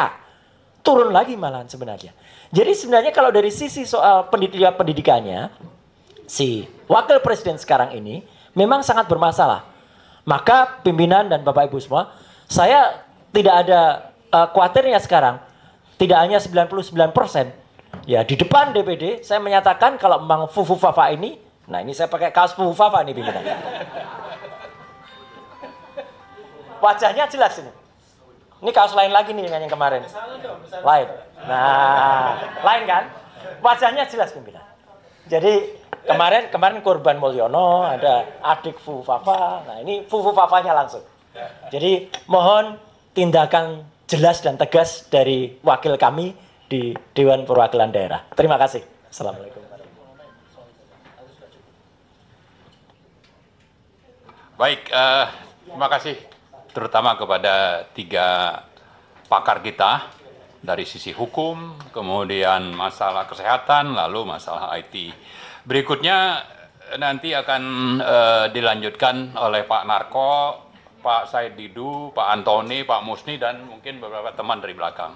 Turun lagi malahan sebenarnya. Jadi sebenarnya kalau dari sisi soal pendidikannya si wakil presiden sekarang ini memang sangat bermasalah. Maka pimpinan dan Bapak Ibu semua, saya tidak ada khawatirnya sekarang. Tidak hanya 99%. Ya, di depan DPD saya menyatakan kalau memang Fufu Fafa ini, nah ini saya pakai kaos Fufu Fafa ini pimpinan. Wajahnya jelas ini. Ini kaos lain lagi nih dengan yang kemarin. Lain. Nah, lain kan? Wajahnya jelas pimpinan. Jadi kemarin Kurban Mulyono, ada adik Fufu Fafa. Nah, ini Fufu Fafanya langsung. Jadi mohon tindakan jelas dan tegas dari wakil kami di Dewan Perwakilan Daerah. Terima kasih. Assalamualaikum. Baik, terima kasih terutama kepada 3 pakar kita dari sisi hukum, kemudian masalah kesehatan, lalu masalah IT. Berikutnya nanti akan dilanjutkan oleh Pak Narko, Pak Said Didu, Pak Antoni, Pak Musni, dan mungkin beberapa teman dari belakang.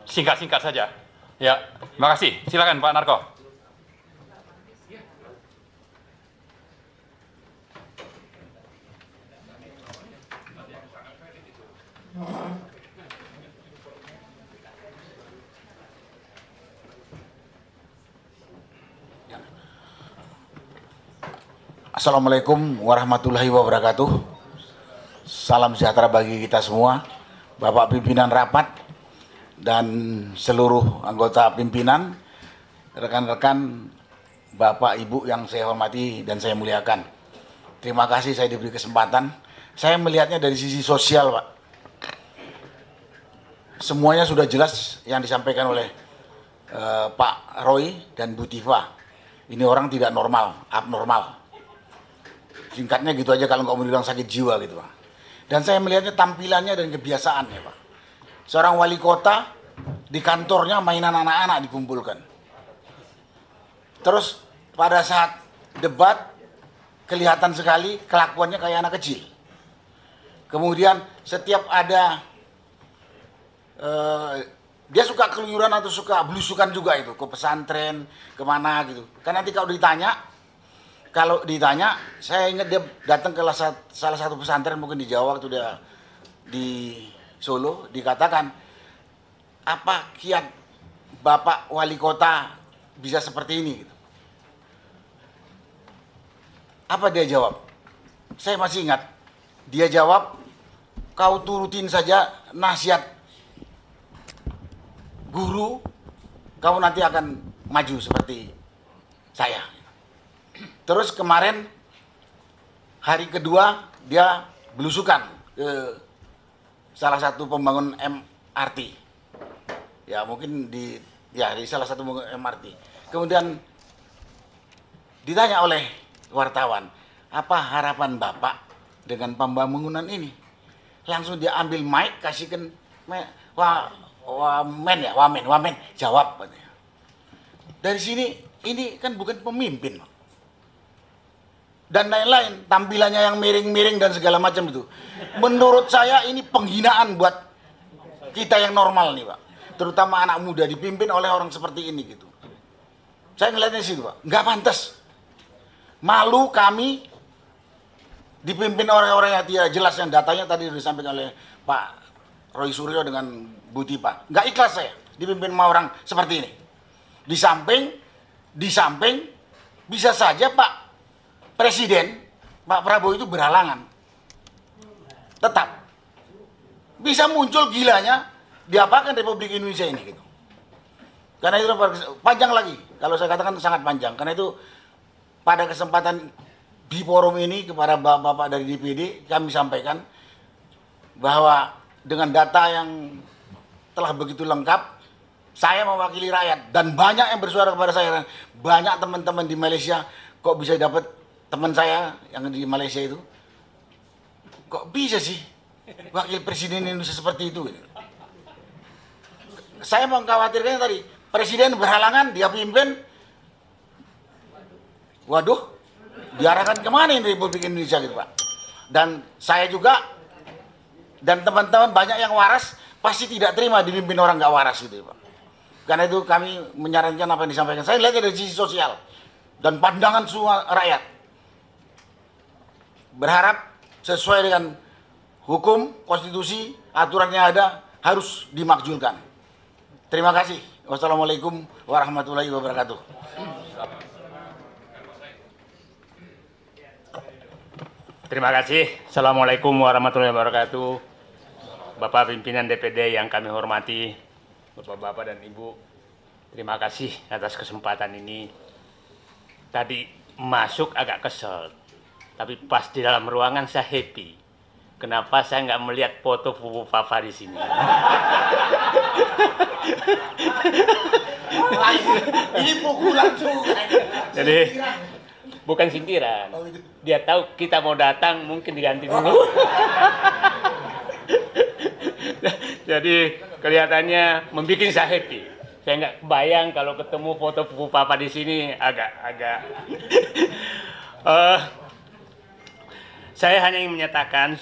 Singkat-singkat saja. Ya, terima kasih. Silakan Pak Narko. Assalamualaikum warahmatullahi wabarakatuh. Salam sejahtera bagi kita semua, Bapak pimpinan rapat dan seluruh anggota pimpinan, rekan-rekan, Bapak Ibu yang saya hormati dan saya muliakan. Terima kasih saya diberi kesempatan. Saya melihatnya dari sisi sosial, Pak. Semuanya sudah jelas yang disampaikan oleh Pak Roy dan Bu Tifa. Ini orang tidak normal, abnormal. Singkatnya gitu aja kalau nggak mau bilang sakit jiwa gitu, Pak. Dan saya melihatnya tampilannya dan kebiasaannya, Pak. Seorang wali kota di kantornya mainan anak-anak dikumpulkan. Terus pada saat debat kelihatan sekali kelakuannya kayak anak kecil. Kemudian setiap ada dia suka keluyuran atau suka belusukan juga itu ke pesantren kemana gitu. Kan nanti kalau ditanya, saya ingat dia datang ke salah satu pesantren mungkin di Jawa waktu dia di Solo, dikatakan, apa kiat Bapak Wali Kota bisa seperti ini? Apa dia jawab? Saya masih ingat, dia jawab, kau turutin saja nasihat guru, kau nanti akan maju seperti saya. Terus kemarin hari kedua dia belusukan ke salah satu pembangun MRT. Ya mungkin di salah satu MRT. Kemudian ditanya oleh wartawan, apa harapan Bapak dengan pembangunan ini? Langsung dia ambil mic, kasihkan wamen, jawab. Dari sini ini kan bukan pemimpin, dan lain-lain, tampilannya yang miring-miring dan segala macam itu. Menurut saya ini penghinaan buat kita yang normal nih, Pak. Terutama anak muda dipimpin oleh orang seperti ini gitu. Saya ngeliatnya situ, Pak. Nggak pantas. Malu kami dipimpin orang-orang yang tidak jelas, yang datanya tadi disampaikan oleh Pak Roy Suryo dengan Bu Tipa. Nggak ikhlas saya dipimpin sama orang seperti ini. Di samping bisa saja Pak Presiden, Pak Prabowo itu berhalangan. Tetap. Bisa muncul gilanya, diapakan Republik Indonesia ini gitu. Karena itu panjang lagi, kalau saya katakan sangat panjang. Karena itu pada kesempatan di forum ini kepada Bapak dari DPD, kami sampaikan bahwa dengan data yang telah begitu lengkap, saya mewakili rakyat dan banyak yang bersuara kepada saya. Banyak teman-teman di Malaysia kok bisa dapat. Teman saya yang di Malaysia itu, kok bisa sih wakil presiden Indonesia seperti itu? Saya mengkhawatirkannya tadi, presiden berhalangan, dia pimpin, waduh, diarahkan kemana ini Republik Indonesia gitu, Pak? Dan saya juga, dan teman-teman banyak yang waras, pasti tidak terima dipimpin orang nggak waras gitu, Pak. Karena itu kami menyarankan apa yang disampaikan. Saya lihat dari sisi sosial dan pandangan semua rakyat. Berharap sesuai dengan hukum, konstitusi, aturan yang ada harus dimakzulkan. Terima kasih. Wassalamualaikum warahmatullahi wabarakatuh. Terima kasih. Assalamualaikum warahmatullahi wabarakatuh. Bapak pimpinan DPD yang kami hormati, Bapak-bapak dan Ibu, terima kasih atas kesempatan ini. Tadi masuk agak kesel, tapi pas di dalam ruangan saya happy. Kenapa saya nggak melihat foto Fufu Fafa di sini? Ini pukulan juga. Jadi bukan sindiran. Dia tahu kita mau datang, mungkin diganti dulu. Jadi kelihatannya membuat saya happy. Saya nggak bayang kalau ketemu foto Fufu Papa di sini agak. Saya hanya ingin menyatakan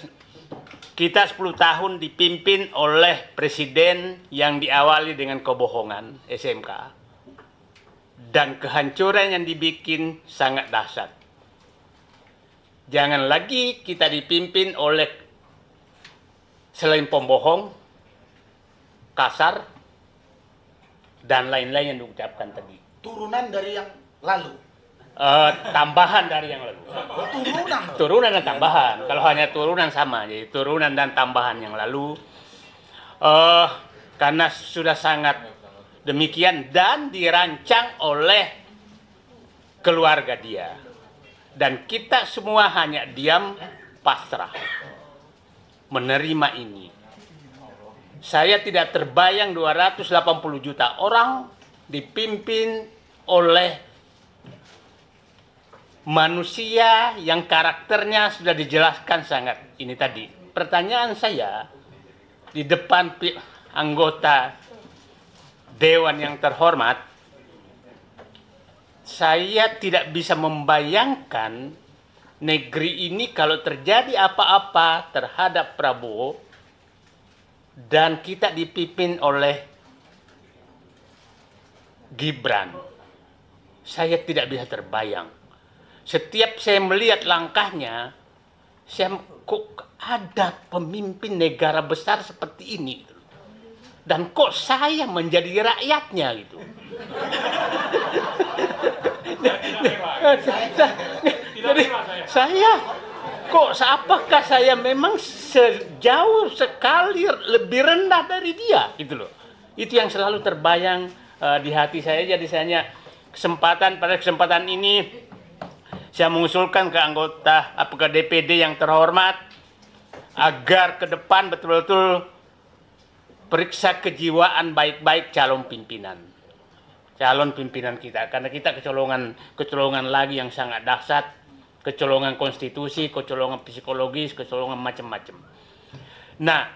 kita 10 tahun dipimpin oleh presiden yang diawali dengan kebohongan SMK dan kehancuran yang dibikin sangat dahsyat. Jangan lagi kita dipimpin oleh selain pembohong, kasar, dan lain-lain yang diucapkan tadi. Turunan dari yang lalu. Tambahan dari yang lalu. Turunan dan tambahan. Kalau hanya turunan sama, jadi turunan dan tambahan yang lalu. Karena sudah sangat demikian dan dirancang oleh keluarga dia. Dan kita semua hanya diam pasrah menerima ini. Saya tidak terbayang 280 juta orang dipimpin oleh manusia yang karakternya sudah dijelaskan sangat ini tadi. Pertanyaan saya di depan anggota Dewan yang terhormat, saya tidak bisa membayangkan negeri ini kalau terjadi apa-apa terhadap Prabowo dan kita dipimpin oleh Gibran. Saya tidak bisa terbayang. Setiap saya melihat langkahnya, saya kok ada pemimpin negara besar seperti ini. Dan kok saya menjadi rakyatnya gitu. Jadi saya kok apakah saya memang sejauh sekali lebih rendah dari dia gitu loh. Itu yang selalu terbayang di hati saya. Jadi saya pada kesempatan ini saya mengusulkan ke anggota ke DPD yang terhormat agar ke depan betul-betul periksa kejiwaan baik-baik calon pimpinan kita, karena kita kecolongan lagi yang sangat dahsyat, kecolongan konstitusi, kecolongan psikologis, kecolongan macam-macam. Nah,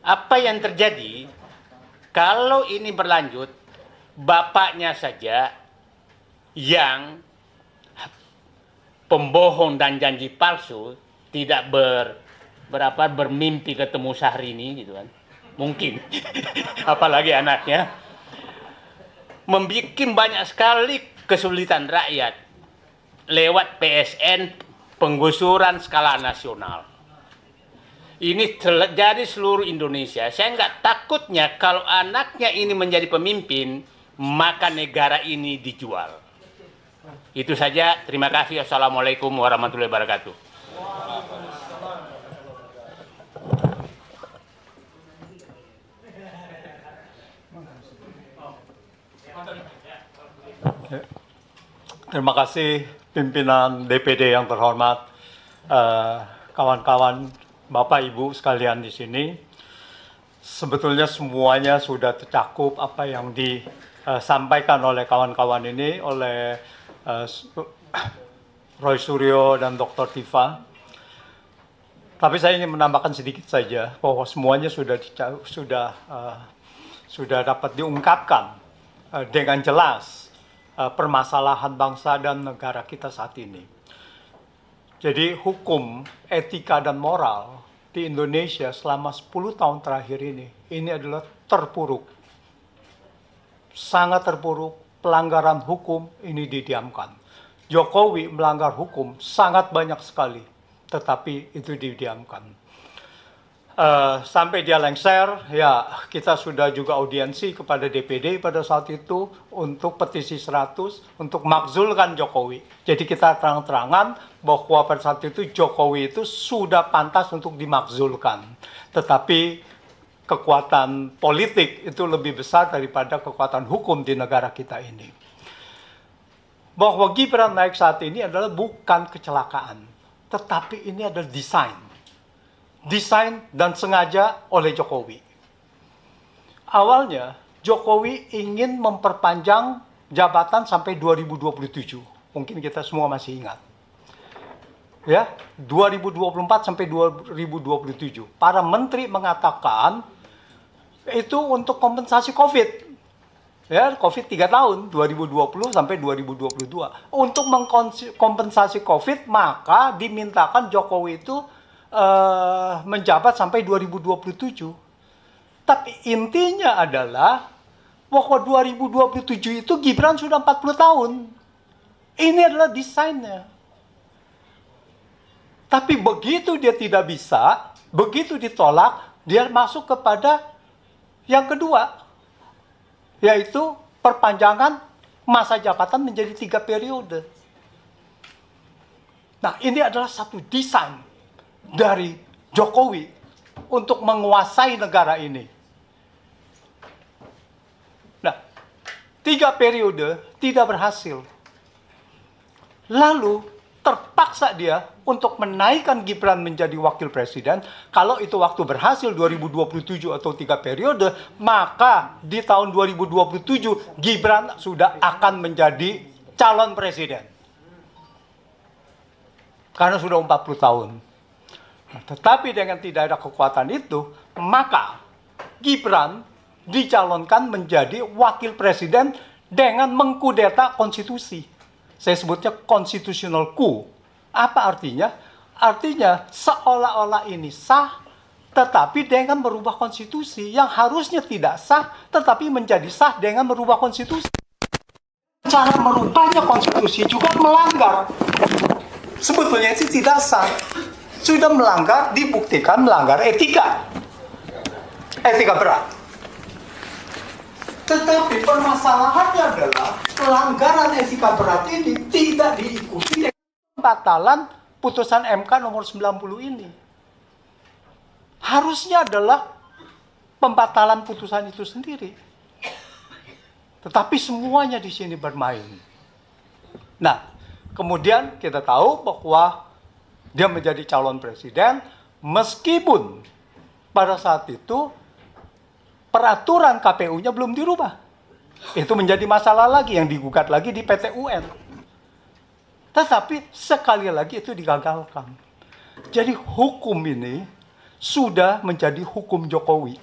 apa yang terjadi kalau ini berlanjut, bapaknya saja yang pembohong dan janji palsu tidak bermimpi ketemu Syahrini gitu kan. Mungkin apalagi anaknya membuat banyak sekali kesulitan rakyat lewat PSN penggusuran skala nasional. Ini terjadi seluruh Indonesia. Saya nggak takutnya kalau anaknya ini menjadi pemimpin, maka negara ini dijual. Itu saja. Terima kasih. Assalamualaikum warahmatullahi wabarakatuh. Terima kasih pimpinan DPD yang terhormat, kawan-kawan, Bapak Ibu sekalian di sini. Sebetulnya semuanya sudah tercakup apa yang disampaikan oleh kawan-kawan ini, oleh Roy Suryo dan Dr. Tifa. Tapi saya ingin menambahkan sedikit saja bahwa semuanya sudah dapat diungkapkan dengan jelas permasalahan bangsa dan negara kita saat ini. Jadi hukum, etika dan moral di Indonesia selama 10 tahun terakhir ini adalah terpuruk. Sangat terpuruk, pelanggaran hukum ini didiamkan. Jokowi melanggar hukum sangat banyak sekali, tetapi itu didiamkan. sampai dia lengser, ya kita sudah juga audiensi kepada DPD pada saat itu untuk petisi 100 untuk makzulkan Jokowi. Jadi kita terang-terangan bahwa pada saat itu Jokowi itu sudah pantas untuk dimakzulkan. Tetapi kekuatan politik itu lebih besar daripada kekuatan hukum di negara kita ini. Bahwa Gibran naik saat ini adalah bukan kecelakaan, tetapi ini adalah desain dan sengaja oleh Jokowi. Awalnya Jokowi ingin memperpanjang jabatan sampai 2027. Mungkin kita semua masih ingat. Ya, 2024 sampai 2027. Para menteri mengatakan itu untuk kompensasi Covid. Ya, Covid 3 tahun, 2020 sampai 2022. Untuk mengkompensasi Covid, maka dimintakan Jokowi itu menjabat sampai 2027. Tapi intinya adalah bahwa 2027 itu Gibran sudah 40 tahun. Ini adalah desainnya. Tapi begitu dia tidak bisa, begitu ditolak, dia masuk kepada yang kedua, yaitu perpanjangan masa jabatan menjadi 3 periode. Nah, ini adalah satu desain dari Jokowi untuk menguasai negara ini. Nah, 3 periode tidak berhasil. Lalu terpaksa dia untuk menaikkan Gibran menjadi wakil presiden. Kalau itu waktu berhasil 2027 atau 3 periode, maka di tahun 2027 Gibran sudah akan menjadi calon presiden. Karena sudah 40 tahun. Tetapi dengan tidak ada kekuatan itu, maka Gibran dicalonkan menjadi wakil presiden dengan mengkudeta konstitusi. Saya sebutnya constitutional coup. Apa artinya? Artinya seolah-olah ini sah, tetapi dengan merubah konstitusi yang harusnya tidak sah, tetapi menjadi sah dengan merubah konstitusi. Cara merubahnya konstitusi juga melanggar. Sebetulnya itu tidak sah. Sudah melanggar, dibuktikan melanggar etika. Etika berat. Tetapi permasalahannya adalah pelanggaran etika berat ini tidak diikuti dengan pembatalan putusan MK nomor 90 ini. Harusnya adalah pembatalan putusan itu sendiri. Tetapi semuanya di sini bermain. Nah, kemudian kita tahu bahwa dia menjadi calon presiden meskipun pada saat itu peraturan KPU-nya belum dirubah. Itu menjadi masalah lagi yang digugat lagi di PT UN. Tetapi sekali lagi itu digagalkan. Jadi hukum ini sudah menjadi hukum Jokowi.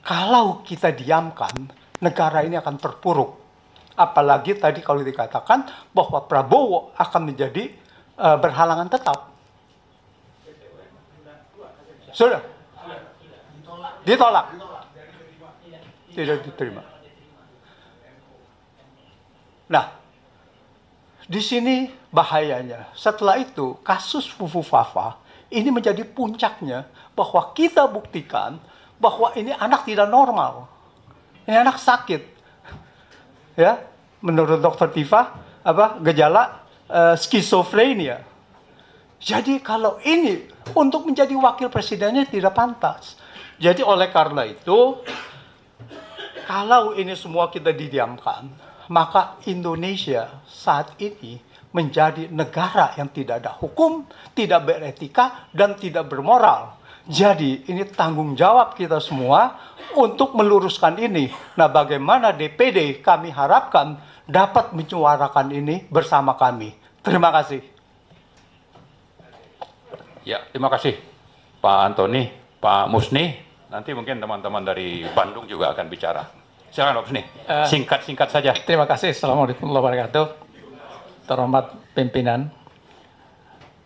Kalau kita diamkan, negara ini akan terpuruk. Apalagi tadi kalau dikatakan bahwa Prabowo akan menjadi berhalangan tetap. Sudah. Ditolak. Tidak diterima. Nah, di sini bahayanya. Setelah itu, kasus Fufu Fafa ini menjadi puncaknya bahwa kita buktikan bahwa ini anak tidak normal. Ini anak sakit. Ya, menurut Dr. Tifa, gejala skizofrenia. Jadi kalau ini untuk menjadi wakil presidennya tidak pantas. Jadi oleh karena itu, kalau ini semua kita didiamkan, maka Indonesia saat ini menjadi negara yang tidak ada hukum, tidak beretika, dan tidak bermoral. Jadi ini tanggung jawab kita semua untuk meluruskan ini. Nah, bagaimana DPD kami harapkan dapat menyuarakan ini bersama kami. Terima kasih. Ya, terima kasih Pak Antoni, Pak Musni. Nanti mungkin teman-teman dari Bandung juga akan bicara. Silakan Pak Musni, singkat-singkat saja. Terima kasih. Assalamualaikum warahmatullahi wabarakatuh. Terhormat pimpinan,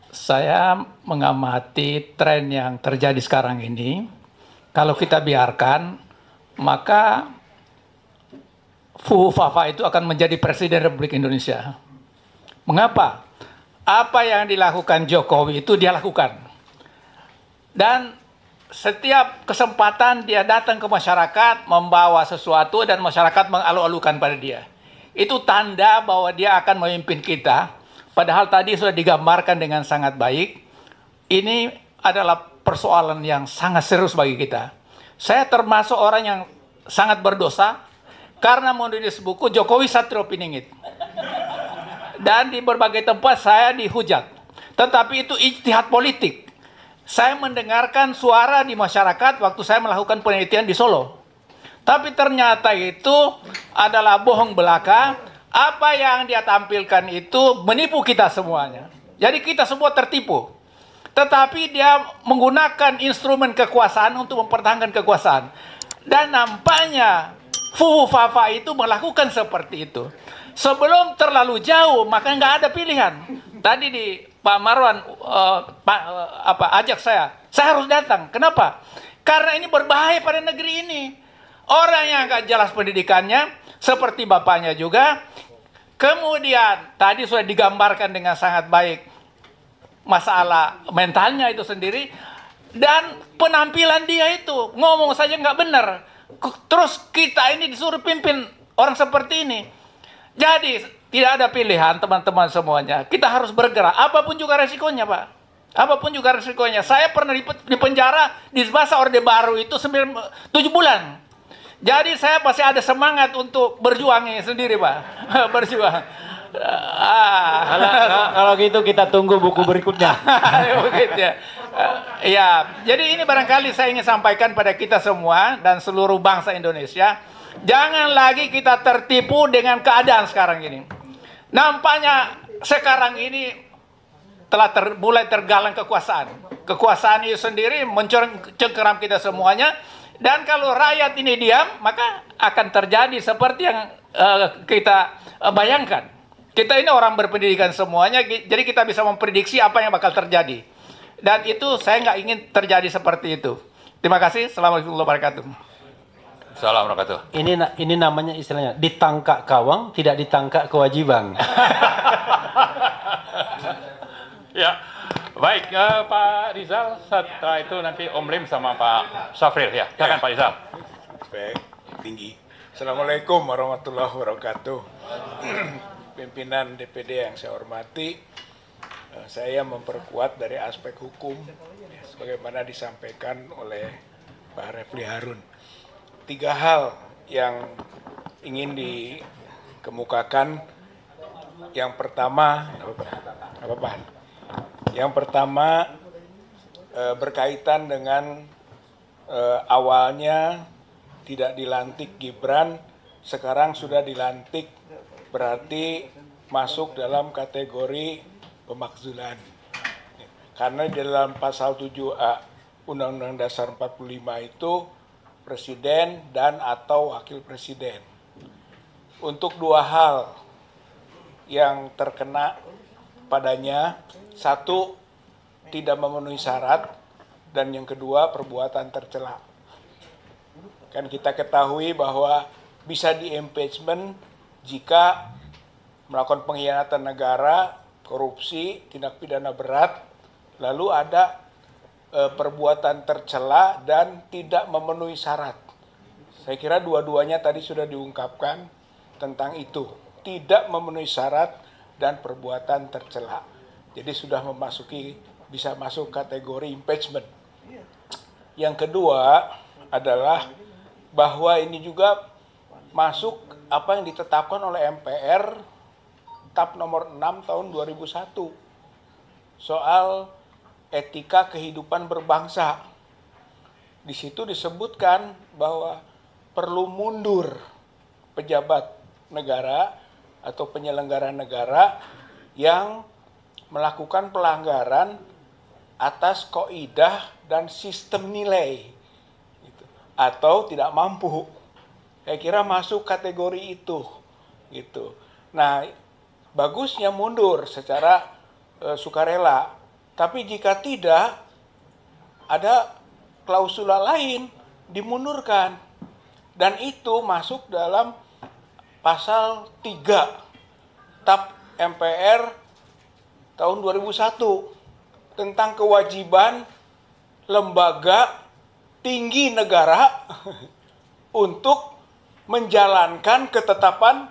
saya mengamati tren yang terjadi sekarang ini. Kalau kita biarkan, maka Fufu Fafa itu akan menjadi Presiden Republik Indonesia. Mengapa? Apa yang dilakukan Jokowi itu dia lakukan. Dan setiap kesempatan dia datang ke masyarakat membawa sesuatu dan masyarakat mengalu-alukan pada dia. Itu tanda bahwa dia akan memimpin kita. Padahal tadi sudah digambarkan dengan sangat baik. Ini adalah persoalan yang sangat serius bagi kita. Saya termasuk orang yang sangat berdosa karena menulis buku Jokowi Satrio Piningit. Dan di berbagai tempat saya dihujat. Tetapi itu ijtihad politik. Saya mendengarkan suara di masyarakat waktu saya melakukan penelitian di Solo. Tapi ternyata itu adalah bohong belaka. Apa yang dia tampilkan itu menipu kita semuanya. Jadi kita semua tertipu. Tetapi dia menggunakan instrumen kekuasaan untuk mempertahankan kekuasaan. Dan nampaknya Fufu Fafa itu melakukan seperti itu. Sebelum terlalu jauh, maka nggak ada pilihan. Tadi di Pak Marwan ajak saya harus datang. Kenapa? Karena ini berbahaya pada negeri ini. Orang yang nggak jelas pendidikannya, seperti bapaknya juga. Kemudian tadi sudah digambarkan dengan sangat baik masalah mentalnya itu sendiri. Dan penampilan dia itu ngomong saja nggak benar. Terus kita ini disuruh pimpin orang seperti ini. Jadi tidak ada pilihan teman-teman semuanya. Kita harus bergerak. Apapun juga resikonya, Pak. Apapun juga resikonya. Saya pernah di penjara di masa Orde Baru itu 7 bulan. Jadi saya masih ada semangat untuk berjuang ini sendiri, Pak. Berjuang. Kalau gitu kita tunggu buku berikutnya. Begitu ya. Ya, jadi ini barangkali saya ingin sampaikan pada kita semua dan seluruh bangsa Indonesia. Jangan lagi kita tertipu dengan keadaan sekarang ini. Nampaknya sekarang ini telah mulai tergalang kekuasaan. Kekuasaan itu sendiri mencengkeram kita semuanya. Dan kalau rakyat ini diam, maka akan terjadi seperti yang kita bayangkan. Kita ini orang berpendidikan semuanya, jadi kita bisa memprediksi apa yang bakal terjadi. Dan itu saya nggak ingin terjadi seperti itu. Terima kasih. Assalamualaikum warahmatullahi wabarakatuh. Assalamualaikum. Ini namanya istilahnya ditangkap kawang, tidak ditangkap kewajiban. Ya, baik Pak Rizal. Setelah itu nanti Om Lim sama Pak Safril ya. Silakan Pak Rizal. Baik, tinggi. Assalamualaikum warahmatullahi wabarakatuh. Pimpinan DPD yang saya hormati, saya memperkuat dari aspek hukum, sebagaimana disampaikan oleh Pak Refli Harun. 3 hal yang ingin dikemukakan. Yang pertama, Yang pertama berkaitan dengan awalnya tidak dilantik Gibran, sekarang sudah dilantik, berarti masuk dalam kategori pemakzulan. Karena di dalam pasal 7A Undang-Undang Dasar 45 itu presiden dan atau wakil presiden. Untuk 2 hal yang terkena padanya, 1 tidak memenuhi syarat, dan yang kedua perbuatan tercela. Kan kita ketahui bahwa bisa di-impeachment jika melakukan pengkhianatan negara, korupsi, tindak pidana berat, lalu ada perbuatan tercela dan tidak memenuhi syarat. Saya kira dua-duanya tadi sudah diungkapkan tentang itu. Tidak memenuhi syarat dan perbuatan tercela. Jadi sudah bisa masuk kategori impeachment. Yang kedua adalah bahwa ini juga masuk apa yang ditetapkan oleh MPR TAP nomor 6 tahun 2001 soal etika kehidupan berbangsa. Di situ disebutkan bahwa perlu mundur pejabat negara atau penyelenggara negara yang melakukan pelanggaran atas kaidah dan sistem nilai gitu, atau tidak mampu. Saya kira masuk kategori itu gitu. Nah, bagusnya mundur secara sukarela. Tapi jika tidak, ada klausula lain dimundurkan. Dan itu masuk dalam pasal 3 TAP MPR tahun 2001 tentang kewajiban lembaga tertinggi negara untuk menjalankan ketetapan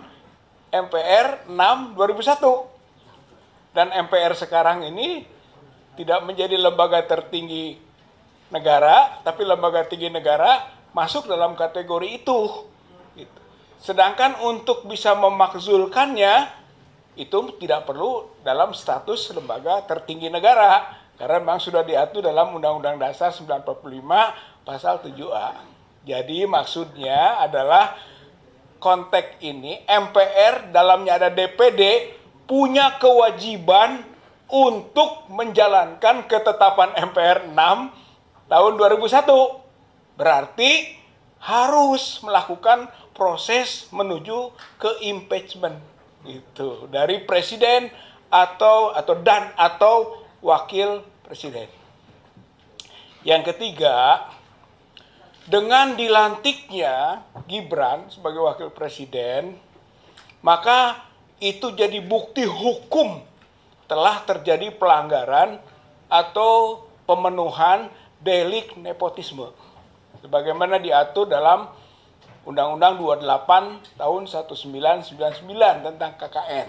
MPR 6 2001. Dan MPR sekarang ini tidak menjadi lembaga tertinggi negara, tapi lembaga tinggi negara masuk dalam kategori itu. Gitu. Sedangkan untuk bisa memakzulkannya, itu tidak perlu dalam status lembaga tertinggi negara. Karena memang sudah diatur dalam Undang-Undang Dasar 1945 pasal 7A. Jadi maksudnya adalah konteks ini MPR dalamnya ada DPD punya kewajiban untuk menjalankan ketetapan MPR 6 tahun 2001. Berarti harus melakukan proses menuju ke impeachment itu dari presiden atau wakil presiden. Yang ketiga, dengan dilantiknya Gibran sebagai wakil presiden, maka itu jadi bukti hukum telah terjadi pelanggaran atau pemenuhan delik nepotisme. Sebagaimana diatur dalam Undang-Undang 28 tahun 1999 tentang KKN.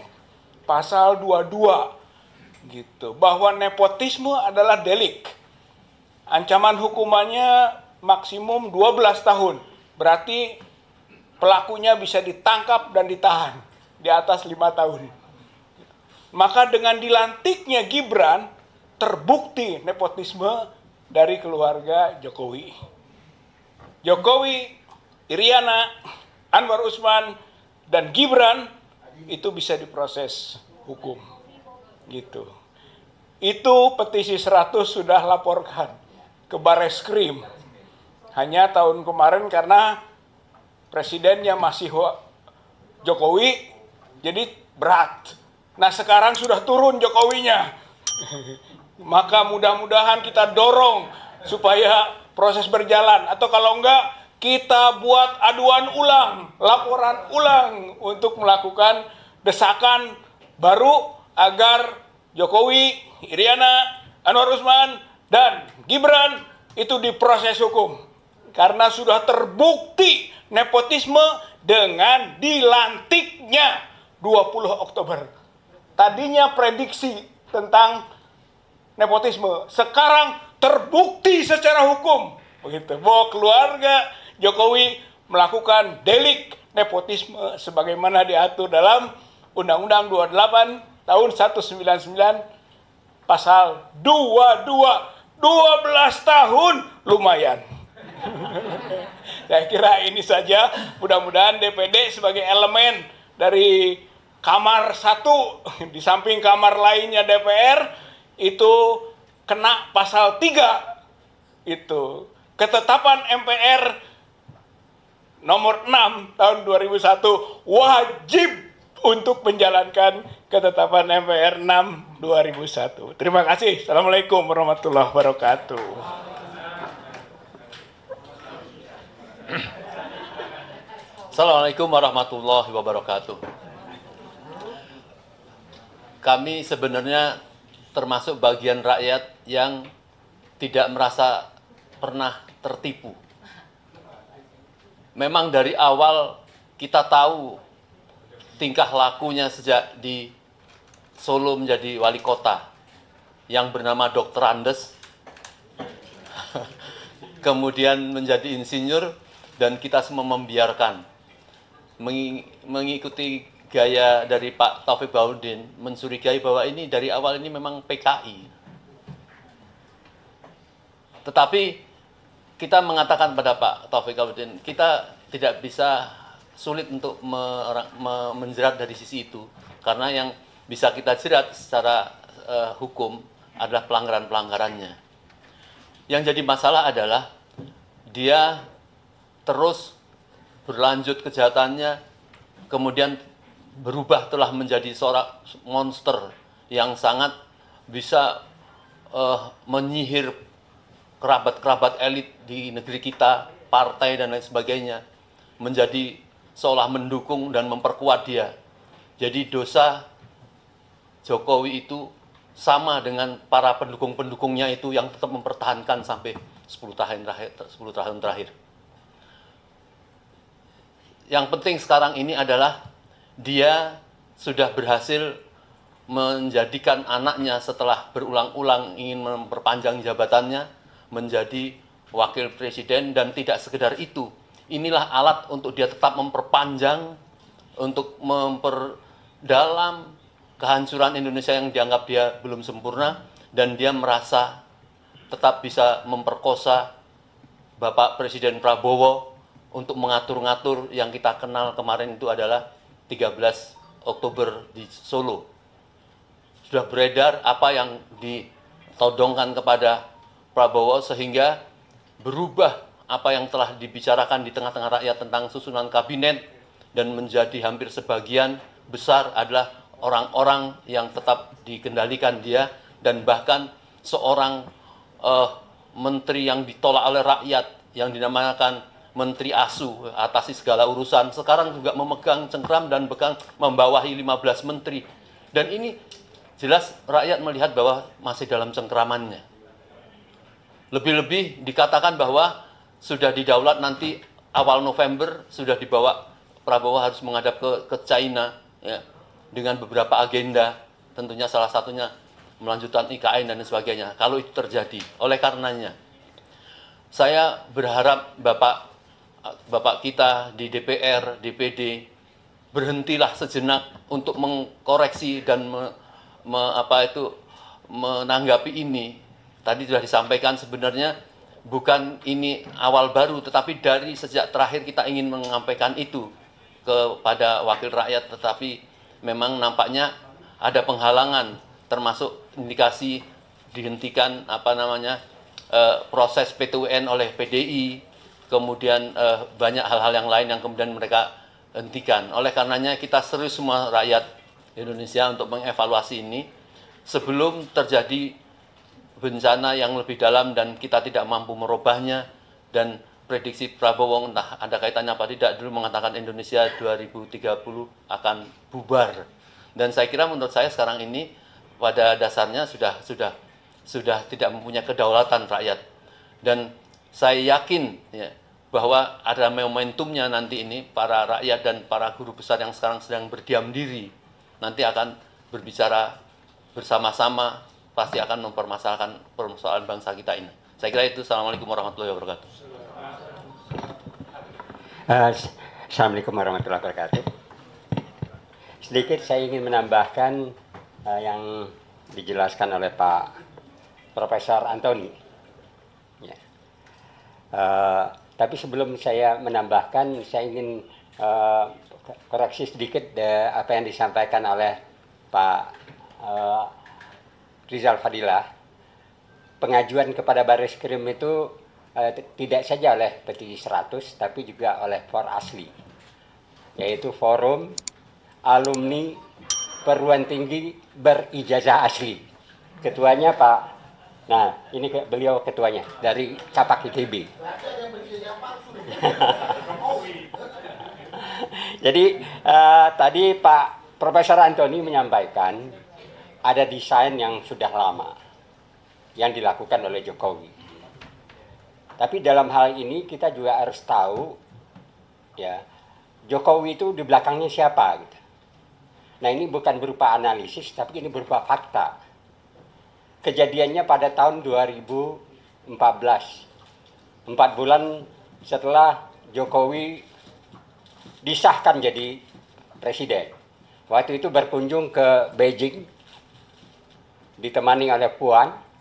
Pasal 22 gitu. Bahwa nepotisme adalah delik. Ancaman hukumannya maksimum 12 tahun. Berarti pelakunya bisa ditangkap dan ditahan di atas 5 tahun. Maka dengan dilantiknya Gibran, terbukti nepotisme dari keluarga Jokowi. Jokowi, Iriana, Anwar Usman, dan Gibran itu bisa diproses hukum. Gitu. Itu petisi 100 sudah laporkan ke Bareskrim. Hanya tahun kemarin karena presidennya masih Jokowi, jadi berat. Nah sekarang sudah turun Jokowinya. Maka mudah-mudahan kita dorong supaya proses berjalan. Atau kalau enggak, kita buat aduan ulang, laporan ulang untuk melakukan desakan baru agar Jokowi, Iriana, Anwar Usman, dan Gibran itu diproses hukum. Karena sudah terbukti nepotisme dengan dilantiknya 20 Oktober. Tadinya prediksi tentang nepotisme, sekarang terbukti secara hukum. Begitu, bahwa keluarga Jokowi melakukan delik nepotisme sebagaimana diatur dalam Undang-Undang 28 tahun 1999 pasal 22, 12 tahun lumayan. Saya kira ini saja, mudah-mudahan DPD sebagai elemen dari kamar satu di samping kamar lainnya DPR itu kena pasal 3 itu ketetapan MPR nomor 6 tahun 2001 wajib untuk menjalankan ketetapan MPR 6 2001. Terima kasih. Assalamualaikum warahmatullahi wabarakatuh. Assalamualaikum warahmatullahi wabarakatuh. Kami sebenarnya termasuk bagian rakyat yang tidak merasa pernah tertipu. Memang dari awal kita tahu tingkah lakunya sejak di Solo menjadi wali kota yang bernama Dr. Andes, kemudian menjadi insinyur, dan kita semua membiarkan, mengikuti gaya dari Pak Taufik Baudin, mencurigai bahwa ini dari awal ini memang PKI. Tetapi kita mengatakan pada Pak Taufik Baudin, kita tidak bisa, sulit untuk menjerat dari sisi itu, karena yang bisa kita jerat secara hukum adalah pelanggaran-pelanggarannya. Yang jadi masalah adalah dia terus berlanjut kejahatannya, kemudian berubah telah menjadi seorang monster yang sangat bisa menyihir kerabat-kerabat elit di negeri kita, partai dan lain sebagainya, menjadi seolah mendukung dan memperkuat dia. Jadi dosa Jokowi itu sama dengan para pendukung-pendukungnya itu yang tetap mempertahankan sampai 10 tahun terakhir. Yang penting sekarang ini adalah dia sudah berhasil menjadikan anaknya setelah berulang-ulang ingin memperpanjang jabatannya menjadi wakil presiden, dan tidak sekedar itu. Inilah alat untuk dia tetap memperpanjang, untuk memperdalam kehancuran Indonesia yang dianggap dia belum sempurna, dan dia merasa tetap bisa memperkosa Bapak Presiden Prabowo untuk mengatur-ngatur yang kita kenal kemarin itu adalah 13 Oktober di Solo. Sudah beredar apa yang ditodongkan kepada Prabowo sehingga berubah apa yang telah dibicarakan di tengah-tengah rakyat tentang susunan kabinet, dan menjadi hampir sebagian besar adalah orang-orang yang tetap dikendalikan dia, dan bahkan seorang menteri yang ditolak oleh rakyat yang dinamakan Menteri ASU, atasi segala urusan, sekarang juga memegang cengkram dan bahkan membawahi 15 menteri. Dan ini jelas rakyat melihat bahwa masih dalam cengkramannya. Lebih-lebih dikatakan bahwa sudah didaulat nanti awal November, sudah dibawa Prabowo harus menghadap ke China ya, dengan beberapa agenda, tentunya salah satunya melanjutkan IKN dan sebagainya. Kalau itu terjadi, oleh karenanya saya berharap Bapak kita di DPR, DPD berhentilah sejenak untuk mengkoreksi dan menanggapi ini. Tadi sudah disampaikan sebenarnya bukan ini awal baru, tetapi dari sejak terakhir kita ingin menyampaikan itu kepada wakil rakyat, tetapi memang nampaknya ada penghalangan, termasuk indikasi dihentikan proses PT-UN oleh PDI, kemudian banyak hal-hal yang lain yang kemudian mereka hentikan. Oleh karenanya kita serius semua rakyat Indonesia untuk mengevaluasi ini sebelum terjadi bencana yang lebih dalam dan kita tidak mampu merubahnya. Dan prediksi Prabowo entah ada kaitannya apa tidak, dulu mengatakan Indonesia 2030 akan bubar. Dan saya kira menurut saya sekarang ini pada dasarnya sudah tidak mempunyai kedaulatan rakyat. Dan saya yakin ya, bahwa ada momentumnya nanti ini para rakyat dan para guru besar yang sekarang sedang berdiam diri nanti akan berbicara bersama-sama, pasti akan mempermasalahkan permasalahan bangsa kita ini. Saya kira itu. Assalamualaikum warahmatullahi wabarakatuh. Assalamualaikum warahmatullahi wabarakatuh. Sedikit saya ingin menambahkan yang dijelaskan oleh Pak Profesor Antoni. Ya. Tapi sebelum saya menambahkan, saya ingin koreksi sedikit apa yang disampaikan oleh Pak Rizal Fadilah. Pengajuan kepada Bareskrim itu tidak saja oleh petisi 100, tapi juga oleh FOR asli, yaitu Forum Alumni Perguruan Tinggi Berijazah Asli. Ketuanya Pak, nah ini beliau ketuanya dari Capak ITB. Jadi tadi Pak Profesor Antoni menyampaikan ada desain yang sudah lama yang dilakukan oleh Jokowi. Tapi dalam hal ini kita juga harus tahu ya, Jokowi itu di belakangnya siapa gitu. Nah, ini bukan berupa analisis, tapi ini berupa fakta. Kejadiannya pada tahun 2014. 4 bulan setelah Jokowi disahkan jadi presiden. Waktu itu berkunjung ke Beijing, ditemani oleh Puan.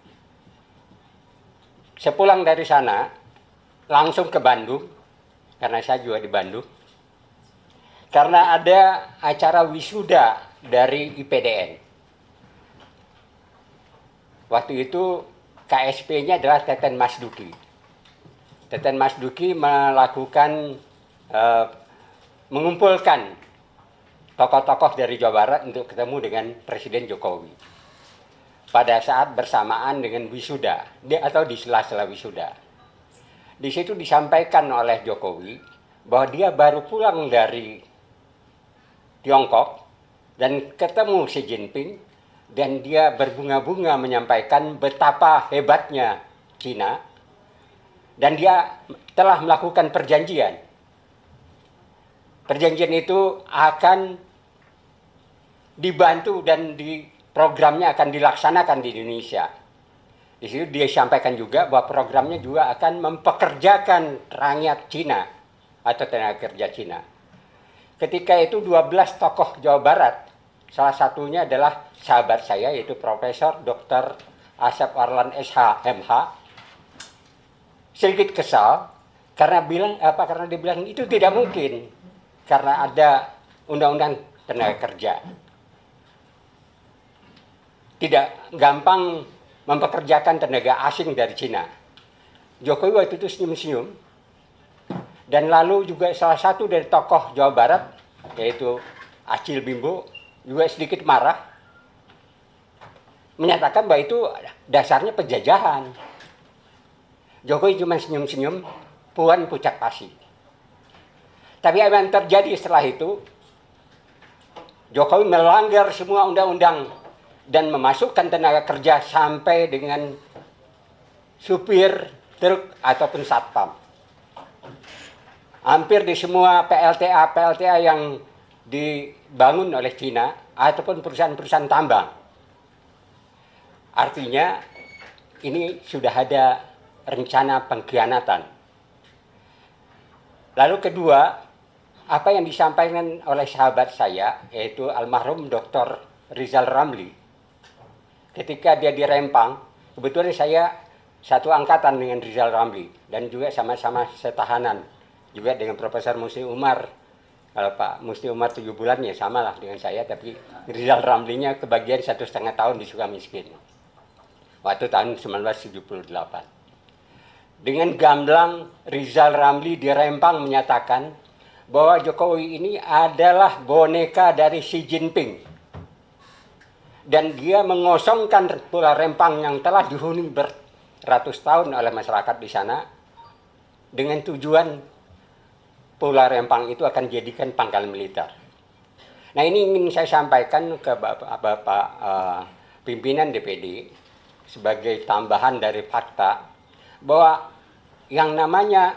Sepulang dari sana, langsung ke Bandung, karena saya juga di Bandung. Karena ada acara wisuda dari IPDN. Waktu itu KSP-nya adalah Teten Mas Duki. Teten Mas Duki melakukan, mengumpulkan tokoh-tokoh dari Jawa Barat untuk ketemu dengan Presiden Jokowi. Pada saat bersamaan dengan wisuda, atau di sela-sela wisuda. Di situ disampaikan oleh Jokowi bahwa dia baru pulang dari Tiongkok dan ketemu Xi Jinping, dan dia berbunga-bunga menyampaikan betapa hebatnya Cina dan dia telah melakukan perjanjian. Perjanjian itu akan dibantu dan programnya akan dilaksanakan di Indonesia. Di situ dia sampaikan juga bahwa programnya juga akan mempekerjakan rakyat Cina atau tenaga kerja Cina. Ketika itu 12 tokoh Jawa Barat, salah satunya adalah sahabat saya yaitu Profesor Dr. Asep Arlan SH MH, sedikit kesal karena dia bilang itu tidak mungkin karena ada undang-undang tenaga kerja. Tidak gampang mempekerjakan tenaga asing dari Cina. Jokowi waktu itu senyum-senyum. Dan lalu juga salah satu dari tokoh Jawa Barat, yaitu Acil Bimbo, juga sedikit marah. Menyatakan bahwa itu dasarnya penjajahan. Jokowi cuma senyum-senyum, puan pucak pasi. Tapi apa yang terjadi setelah itu, Jokowi melanggar semua undang-undang dan memasukkan tenaga kerja sampai dengan supir truk ataupun satpam. Hampir di semua PLTA yang dibangun oleh Cina ataupun perusahaan-perusahaan tambang. Artinya ini sudah ada rencana pengkhianatan. Lalu kedua, apa yang disampaikan oleh sahabat saya, yaitu almarhum Dr. Rizal Ramli, ketika dia di Rempang, kebetulan saya satu angkatan dengan Rizal Ramli dan juga sama-sama setahanan juga dengan Profesor Musti Umar. Kalau Pak Musti Umar 7 bulan ya sama lah dengan saya, tapi Rizal Ramlinya kebagian 1,5 tahun di Sukamiskin waktu tahun 1978. Dengan gamblang Rizal Ramli di Rempang menyatakan bahwa Jokowi ini adalah boneka dari Xi Jinping. Dan dia mengosongkan Pulau Rempang yang telah dihuni beratus tahun oleh masyarakat di sana dengan tujuan Pulau Rempang itu akan dijadikan pangkalan militer. Nah ini ingin saya sampaikan ke Bapak pimpinan DPD sebagai tambahan dari fakta bahwa yang namanya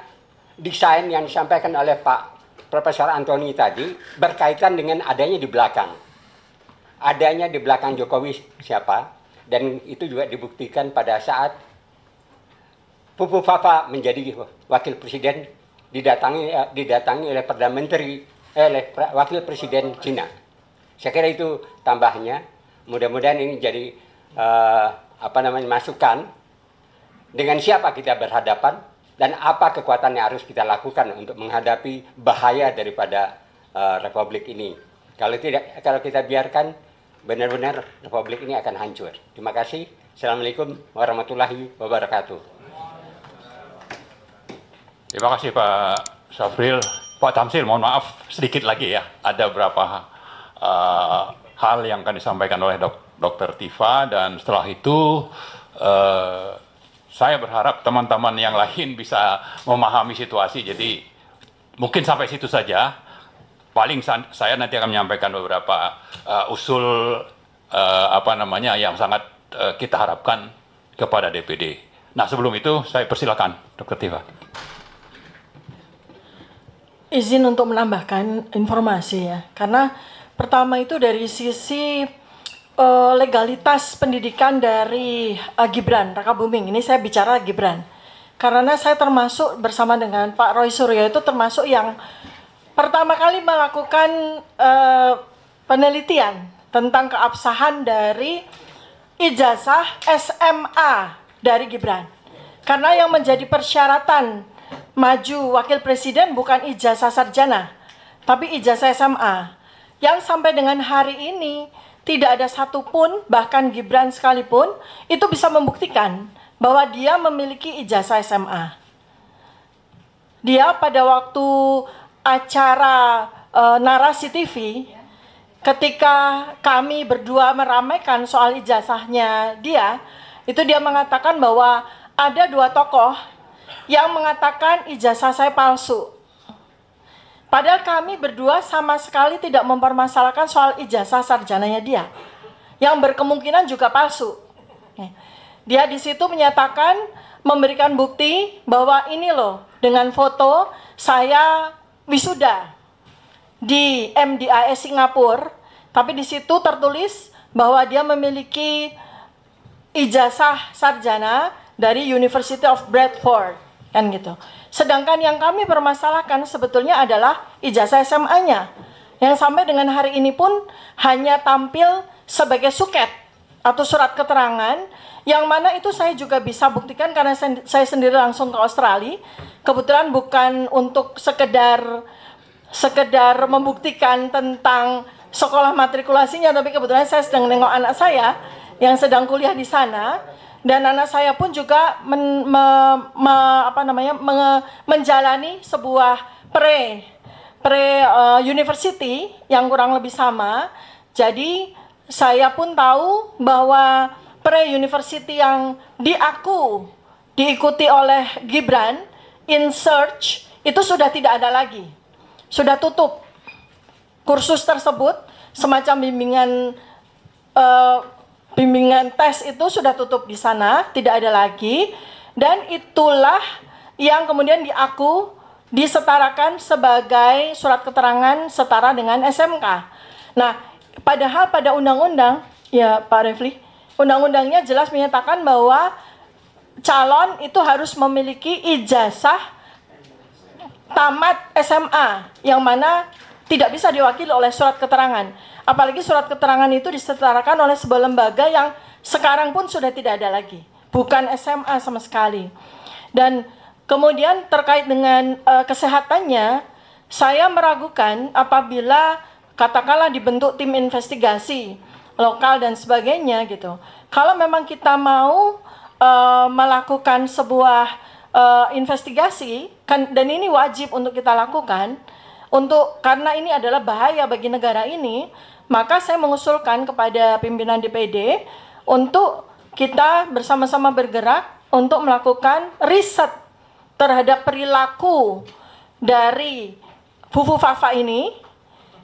desain yang disampaikan oleh Pak Profesor Antoni tadi berkaitan dengan adanya di belakang. Adanya di belakang Jokowi siapa, dan itu juga dibuktikan pada saat Fufu Fafa menjadi wakil presiden didatangi oleh Perdana Menteri wakil presiden Cina. Saya kira itu tambahnya. Mudah-mudahan ini jadi masukan dengan siapa kita berhadapan dan apa kekuatan yang harus kita lakukan untuk menghadapi bahaya daripada republik ini. Kalau kita biarkan, benar-benar republik ini akan hancur. Terima kasih. Assalamualaikum warahmatullahi wabarakatuh. Terima kasih Pak Syafril. Pak Tamsil, mohon maaf sedikit lagi ya. Ada beberapa hal yang akan disampaikan oleh Dr. Tifa, dan setelah itu saya berharap teman-teman yang lain bisa memahami situasi. Jadi mungkin sampai situ saja. Paling saya nanti akan menyampaikan beberapa usul yang sangat kita harapkan kepada DPD. Nah sebelum itu saya persilakan Dr. Tifa. Izin untuk menambahkan informasi ya, karena pertama itu dari sisi legalitas pendidikan dari Gibran Rakabuming. Ini saya bicara Gibran, karena saya termasuk bersama dengan Pak Roy Suryo itu termasuk yang pertama kali melakukan penelitian tentang keabsahan dari ijazah SMA dari Gibran. Karena yang menjadi persyaratan maju wakil presiden bukan ijazah sarjana, tapi ijazah SMA. Yang sampai dengan hari ini tidak ada satupun, bahkan Gibran sekalipun, itu bisa membuktikan bahwa dia memiliki ijazah SMA. Dia pada waktu acara Narasi TV, ketika kami berdua meramaikan soal ijazahnya dia, itu dia mengatakan bahwa ada 2 tokoh yang mengatakan ijazah saya palsu. Padahal kami berdua sama sekali tidak mempermasalahkan soal ijazah sarjananya dia, yang berkemungkinan juga palsu. Dia di situ menyatakan, memberikan bukti bahwa ini loh, dengan foto saya wisuda di MDIS Singapura, tapi di situ tertulis bahwa dia memiliki ijazah sarjana dari University of Bradford, kan gitu. Sedangkan yang kami permasalahkan sebetulnya adalah ijazah SMA-nya, yang sampai dengan hari ini pun hanya tampil sebagai suket atau surat keterangan, yang mana itu saya juga bisa buktikan karena saya sendiri langsung ke Australia. Kebetulan bukan untuk sekedar membuktikan tentang sekolah matrikulasinya, tapi kebetulan saya sedang nengok anak saya yang sedang kuliah di sana, dan anak saya pun juga menjalani sebuah university yang kurang lebih sama. Jadi saya pun tahu bahwa pre-university yang diikuti oleh Gibran, In Search, itu sudah tidak ada lagi. Sudah tutup. Kursus tersebut, semacam bimbingan tes itu sudah tutup di sana, tidak ada lagi. Dan itulah yang kemudian disetarakan sebagai surat keterangan setara dengan SMK. Nah, padahal pada undang-undang, ya Pak Refli, undang-undangnya jelas menyatakan bahwa calon itu harus memiliki ijazah tamat SMA, yang mana tidak bisa diwakili oleh surat keterangan. Apalagi surat keterangan itu disetarakan oleh sebuah lembaga yang sekarang pun sudah tidak ada lagi. Bukan SMA sama sekali. Dan kemudian terkait dengan kesehatannya, saya meragukan apabila katakanlah dibentuk tim investigasi lokal dan sebagainya gitu. Kalau memang kita mau melakukan sebuah investigasi, dan ini wajib untuk kita lakukan, karena ini adalah bahaya bagi negara ini, maka saya mengusulkan kepada pimpinan DPD untuk kita bersama-sama bergerak untuk melakukan riset terhadap perilaku dari Fufu Fafa ini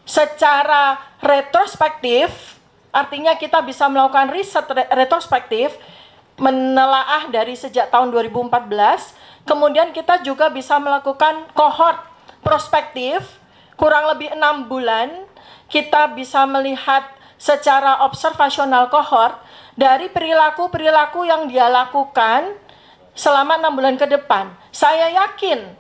secara retrospektif. Artinya kita bisa melakukan riset retrospektif, menelaah dari sejak tahun 2014, kemudian kita juga bisa melakukan kohort prospektif, kurang lebih 6 bulan, kita bisa melihat secara observasional kohort dari perilaku-perilaku yang dia lakukan selama 6 bulan ke depan. Saya yakin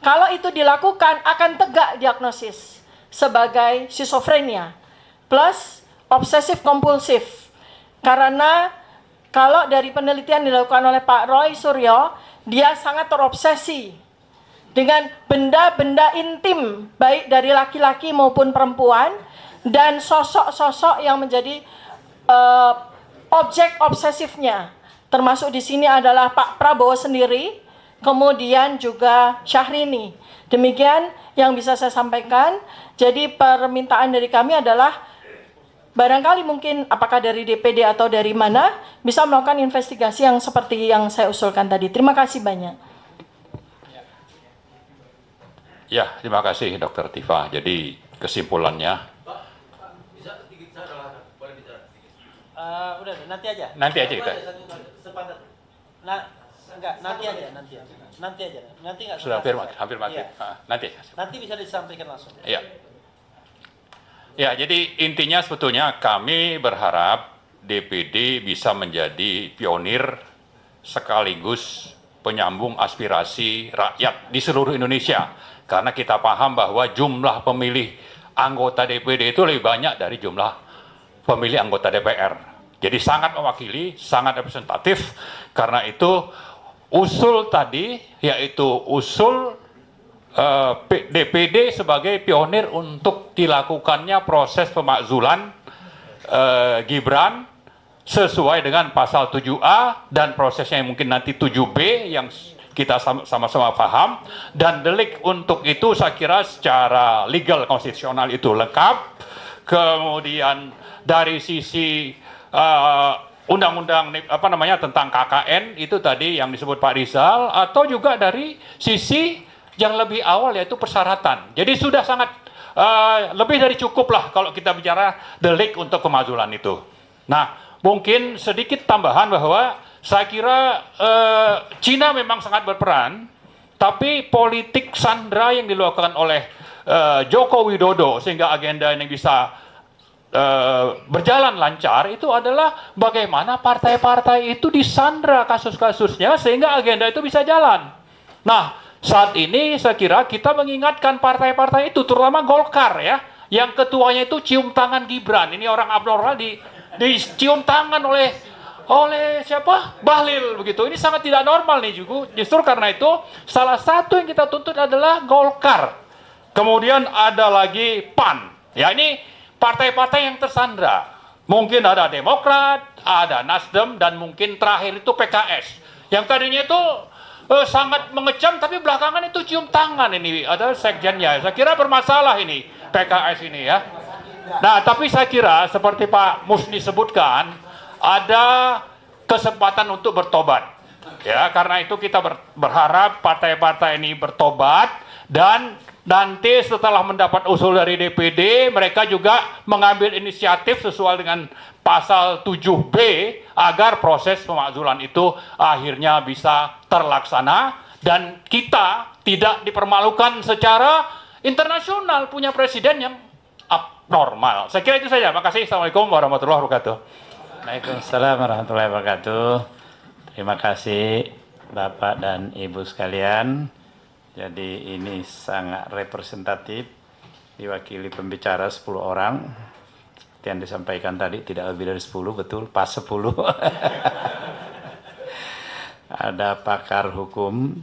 kalau itu dilakukan akan tegak diagnosis sebagai skizofrenia plus obsesif kompulsif. Karena kalau dari penelitian dilakukan oleh Pak Roy Suryo, dia sangat terobsesi dengan benda-benda intim, baik dari laki-laki maupun perempuan, dan sosok-sosok yang menjadi objek obsesifnya. Termasuk di sini adalah Pak Prabowo sendiri, kemudian juga Syahrini. Demikian yang bisa saya sampaikan. Jadi permintaan dari kami adalah barangkali mungkin apakah dari DPD atau dari mana bisa melakukan investigasi yang seperti yang saya usulkan tadi. Terima kasih banyak. Ya, terima kasih Dr. Tifa. Jadi kesimpulannya. Bisa sedikit saya boleh bicara sedikit. Udah, nanti aja. Nanti aja kita. Nanti nggak. Sudah hampir mati. Iya. Nanti. Nanti bisa disampaikan langsung. Iya. Ya, jadi intinya sebetulnya kami berharap DPD bisa menjadi pionir sekaligus penyambung aspirasi rakyat di seluruh Indonesia. Karena kita paham bahwa jumlah pemilih anggota DPD itu lebih banyak dari jumlah pemilih anggota DPR. Jadi sangat mewakili, sangat representatif. Karena itu usul tadi, yaitu usul DPD sebagai pionir untuk dilakukannya proses pemakzulan Gibran sesuai dengan pasal 7A dan prosesnya yang mungkin nanti 7B yang kita sama-sama paham, dan delik untuk itu saya kira secara legal konstitusional itu lengkap. Kemudian dari sisi undang-undang tentang KKN itu tadi yang disebut Pak Rizal, atau juga dari sisi yang lebih awal yaitu persyaratan. Jadi sudah sangat lebih dari cukup lah kalau kita bicara delik untuk pemakzulan itu. Nah, mungkin sedikit tambahan bahwa saya kira Cina memang sangat berperan, tapi politik sandra yang dilakukan oleh Joko Widodo sehingga agenda ini bisa berjalan lancar itu adalah bagaimana partai-partai itu disandra kasus-kasusnya sehingga agenda itu bisa jalan. Nah, saat ini saya kira kita mengingatkan partai-partai itu, terutama Golkar ya, yang ketuanya itu cium tangan Gibran. Ini orang abnormal dicium tangan oleh siapa? Bahlil begitu. Ini sangat tidak normal nih juga. Justru karena itu salah satu yang kita tuntut adalah Golkar. Kemudian ada lagi PAN. Ya, ini partai-partai yang tersandra. Mungkin ada Demokrat, ada Nasdem, dan mungkin terakhir itu PKS. Yang tadinya itu sangat mengecam, tapi belakangan itu cium tangan ini. Ada sekjennya. Saya kira bermasalah ini PKS ini ya. Nah, tapi saya kira seperti Pak Musni sebutkan, ada kesempatan untuk bertobat. Ya, karena itu kita berharap partai-partai ini bertobat dan nanti setelah mendapat usul dari DPD, mereka juga mengambil inisiatif sesuai dengan pasal 7B agar proses pemakzulan itu akhirnya bisa terlaksana dan kita tidak dipermalukan secara internasional punya presiden yang abnormal. Saya kira itu saja. Makasih. Assalamualaikum warahmatullahi wabarakatuh. Waalaikumsalam warahmatullahi wabarakatuh. Terima kasih Bapak dan Ibu sekalian. Jadi ini sangat representatif, diwakili pembicara 10 orang. Seperti yang disampaikan tadi, tidak lebih dari 10, betul, pas 10. Ada pakar hukum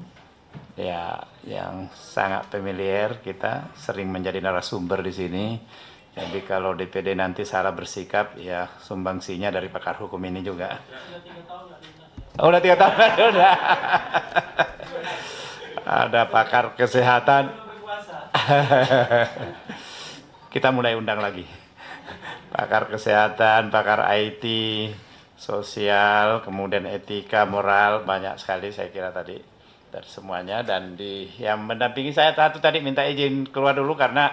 ya yang sangat familiar, kita sering menjadi narasumber di sini. Jadi kalau DPD nanti salah bersikap, ya sumbangsinya dari pakar hukum ini juga. Oh, udah 3 tahun udah. Ada pakar kesehatan. Kita mulai undang lagi. Pakar kesehatan, pakar IT, sosial, kemudian etika, moral, banyak sekali saya kira tadi dari semuanya. Dan yang mendampingi saya satu tadi minta izin keluar dulu karena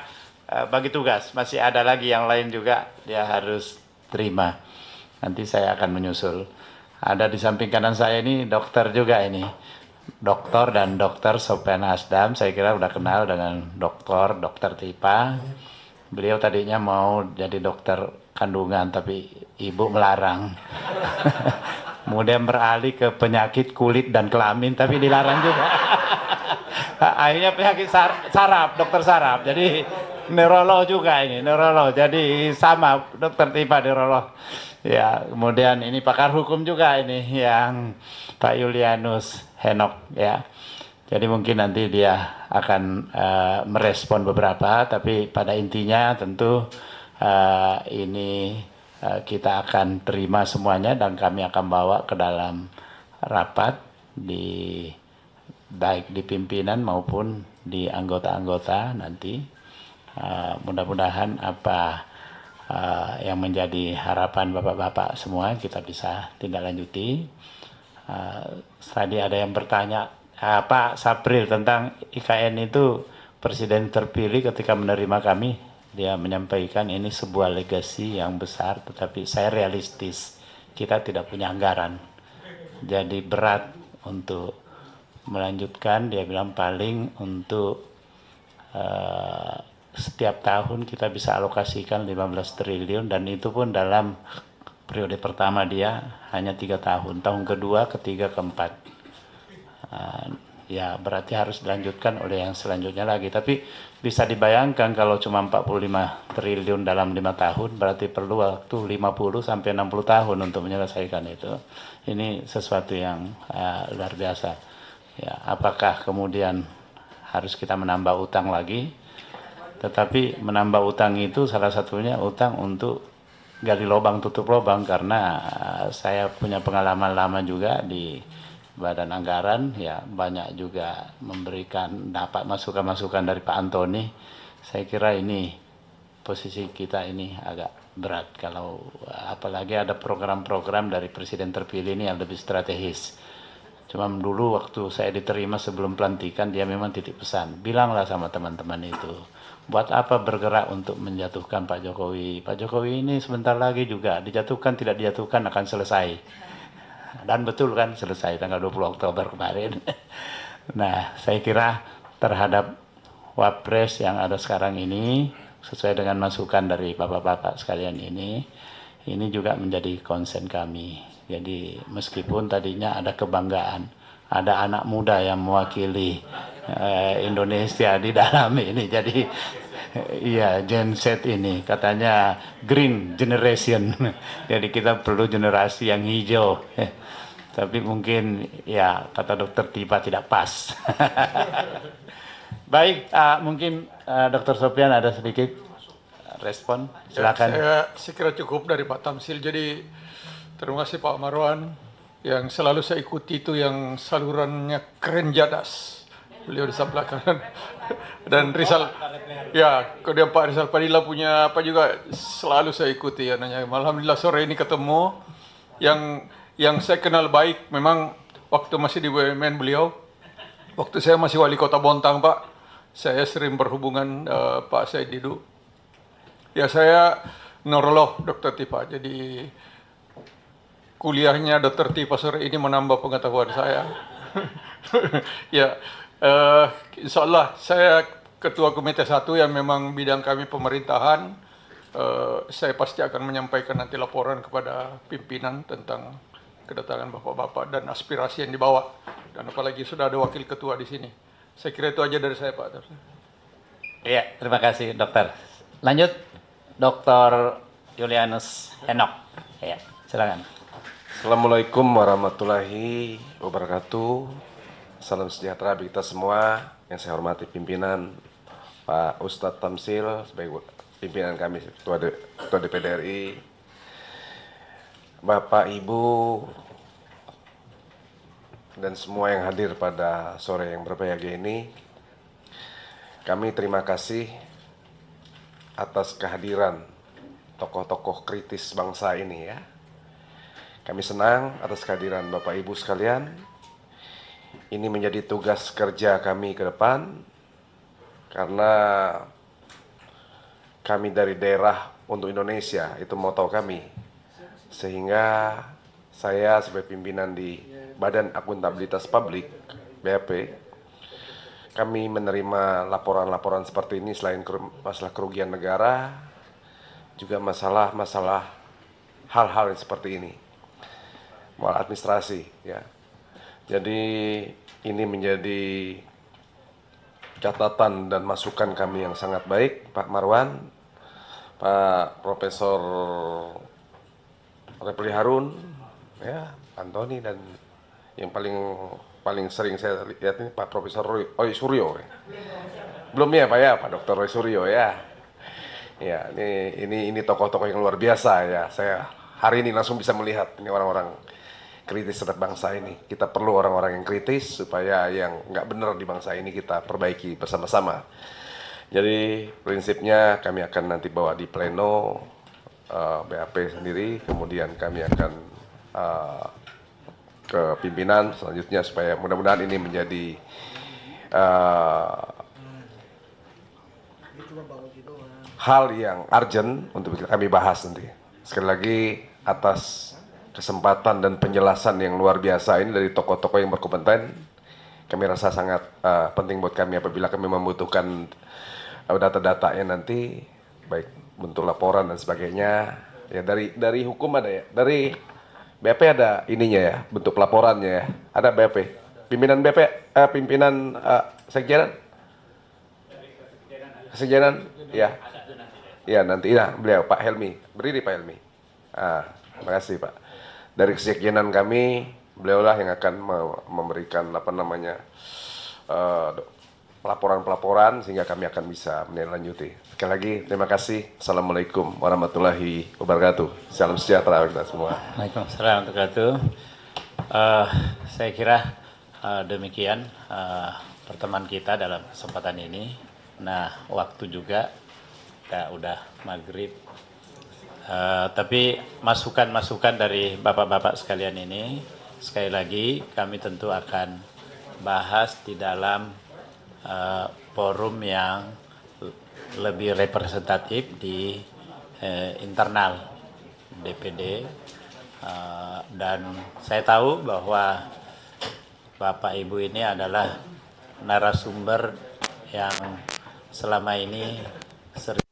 bagi tugas. Masih ada lagi yang lain juga dia harus terima. Nanti saya akan menyusul. Ada di samping kanan saya ini dokter juga ini. Dokter dan Dokter Sofian Hasdam, saya kira udah kenal dengan Dokter Tipa. Beliau tadinya mau jadi dokter kandungan, tapi ibu melarang. Kemudian beralih ke penyakit kulit dan kelamin, tapi dilarang juga. Akhirnya penyakit saraf, dokter saraf. Jadi neurolog juga ini, neurolog. Jadi sama Dokter Tipa neurolog. Ya, kemudian ini pakar hukum juga ini yang Pak Yulianus Henok ya. Jadi mungkin nanti dia akan merespon beberapa, tapi pada intinya tentu ini kita akan terima semuanya dan kami akan bawa ke dalam rapat baik di pimpinan maupun di anggota-anggota nanti. Mudah-mudahan apa yang menjadi harapan bapak-bapak semua kita bisa tindak lanjuti. Tadi ada yang bertanya, Pak Sapril tentang IKN itu presiden terpilih ketika menerima kami, dia menyampaikan ini sebuah legasi yang besar, tetapi saya realistis, kita tidak punya anggaran, jadi berat untuk melanjutkan. Dia bilang paling untuk setiap tahun kita bisa alokasikan 15 triliun dan itu pun dalam periode pertama dia hanya 3 tahun, tahun kedua, ketiga, keempat. Ya berarti harus dilanjutkan oleh yang selanjutnya lagi. Tapi bisa dibayangkan kalau cuma 45 triliun dalam 5 tahun, berarti perlu waktu 50 sampai 60 tahun untuk menyelesaikan itu. Ini sesuatu yang luar biasa. Ya, apakah kemudian harus kita menambah utang lagi? Tetapi menambah utang itu salah satunya utang untuk gali lubang tutup lubang, karena saya punya pengalaman lama juga di Badan Anggaran, ya banyak juga memberikan dapat masukan-masukan dari Pak Antoni. Saya kira ini posisi kita ini agak berat kalau apalagi ada program-program dari presiden terpilih ini yang lebih strategis. Cuma dulu waktu saya diterima sebelum pelantikan dia memang titip pesan, bilanglah sama teman-teman itu, buat apa bergerak untuk menjatuhkan Pak Jokowi? Pak Jokowi ini sebentar lagi juga dijatuhkan, tidak dijatuhkan akan selesai. Dan betul kan selesai tanggal 20 Oktober kemarin. Nah, saya kira terhadap Wapres yang ada sekarang ini, sesuai dengan masukan dari bapak-bapak sekalian ini juga menjadi concern kami. Jadi meskipun tadinya ada kebanggaan, ada anak muda yang mewakili Indonesia di dalam ini. Jadi iya, Gen Z ini katanya green generation. Jadi kita perlu generasi yang hijau. Tapi mungkin ya kata Dokter Tipa tidak pas. Baik, mungkin Dokter Sofyan ada sedikit respon. Silakan. Saya kira cukup dari Pak Tamsil. Jadi terima kasih Pak Marwan. Yang selalu saya ikuti itu yang salurannya keren jadas. Beliau di sebelah kanan. Dan Rizal, ya, kemudian Pak Rizal Padilla punya apa juga selalu saya ikuti ya. Alhamdulillah sore ini ketemu yang saya kenal baik memang waktu masih di BUMN beliau. Waktu saya masih wali kota Bontang Pak, saya sering berhubungan Pak Said Didu. Ya saya neurolog Dr. Tipa, jadi kuliahnya Dr. Tipa sore ini menambah pengetahuan saya. Ya. Insya Allah saya ketua komite 1 yang memang bidang kami pemerintahan. Saya pasti akan menyampaikan nanti laporan kepada pimpinan tentang kedatangan bapak-bapak dan aspirasi yang dibawa. Dan apalagi sudah ada wakil ketua di sini. Saya kira itu aja dari saya Pak. Iya, terima kasih dokter. Lanjut, Dr. Julianus Henok. Ya, silakan. Assalamualaikum warahmatullahi wabarakatuh. Salam sejahtera bagi kita semua. Yang saya hormati pimpinan Pak Ustadz Tamsil sebagai pimpinan kami Ketua DPD RI, Bapak Ibu dan semua yang hadir pada sore yang berbahagia ini. Kami terima kasih atas kehadiran tokoh-tokoh kritis bangsa ini ya. Kami senang atas kehadiran Bapak Ibu sekalian. Ini menjadi tugas kerja kami ke depan karena kami dari daerah untuk Indonesia, itu moto kami. Sehingga saya sebagai pimpinan di Badan Akuntabilitas Publik BAP, kami menerima laporan-laporan seperti ini selain masalah kerugian negara, juga masalah hal-hal yang seperti ini, masalah administrasi ya. Jadi ini menjadi catatan dan masukan kami yang sangat baik, Pak Marwan, Pak Profesor Refli Harun, ya, Antoni, dan yang paling sering saya lihat ini Pak Profesor Roy Suryo. Belum ya Pak ya, Pak Dr. Roy Suryo ya. Ya, ini tokoh-tokoh yang luar biasa ya. Saya hari ini langsung bisa melihat ini orang-orang kritis terhadap bangsa ini. Kita perlu orang-orang yang kritis supaya yang nggak benar di bangsa ini kita perbaiki bersama-sama. Jadi prinsipnya kami akan nanti bawa di pleno BAP sendiri, kemudian kami akan ke pimpinan selanjutnya supaya mudah-mudahan ini menjadi hal yang urgent untuk kami bahas nanti. Sekali lagi atas kesempatan dan penjelasan yang luar biasa ini dari tokoh-tokoh yang berkompeten, kami rasa sangat penting buat kami apabila kami membutuhkan data-datanya nanti, baik bentuk laporan dan sebagainya. Ya dari hukum ada ya, dari BP ada ininya ya, bentuk laporannya ya, ada BP. Pimpinan BP, pimpinan Sekjenan, ya. Ya nanti ya beliau Pak Helmi, berdiri Pak Helmi. Terima kasih Pak. Dari kesekjenan kami, beliaulah yang akan memberikan pelaporan-pelaporan sehingga kami akan bisa menindaklanjuti. Sekali lagi terima kasih. Assalamualaikum warahmatullahi wabarakatuh. Salam sejahtera kita semua. Waalaikumsalam warahmatullahi wabarakatuh. Saya kira demikian pertemuan kita dalam kesempatan ini. Nah, waktu juga udah maghrib. Tapi masukan-masukan dari bapak-bapak sekalian ini, sekali lagi kami tentu akan bahas di dalam forum yang lebih representatif di internal DPD Dan saya tahu bahwa Bapak Ibu ini adalah narasumber yang selama ini sering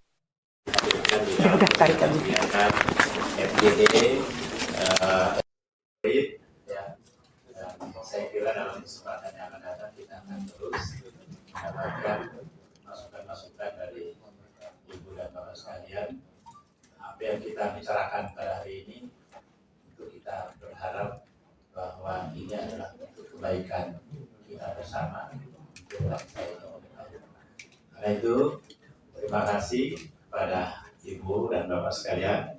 FGD, ya. Dan saya kira dalam kesempatan yang akan datang kita akan terus mendapatkan masukan-masukan dari Ibu dan Bapak sekalian. Apa yang kita bicarakan pada hari ini, itu kita berharap bahwa ini adalah untuk kebaikan kita bersama, untuk bangsa Indonesia. Karena itu, terima kasih kepada Ibu dan Bapak sekalian.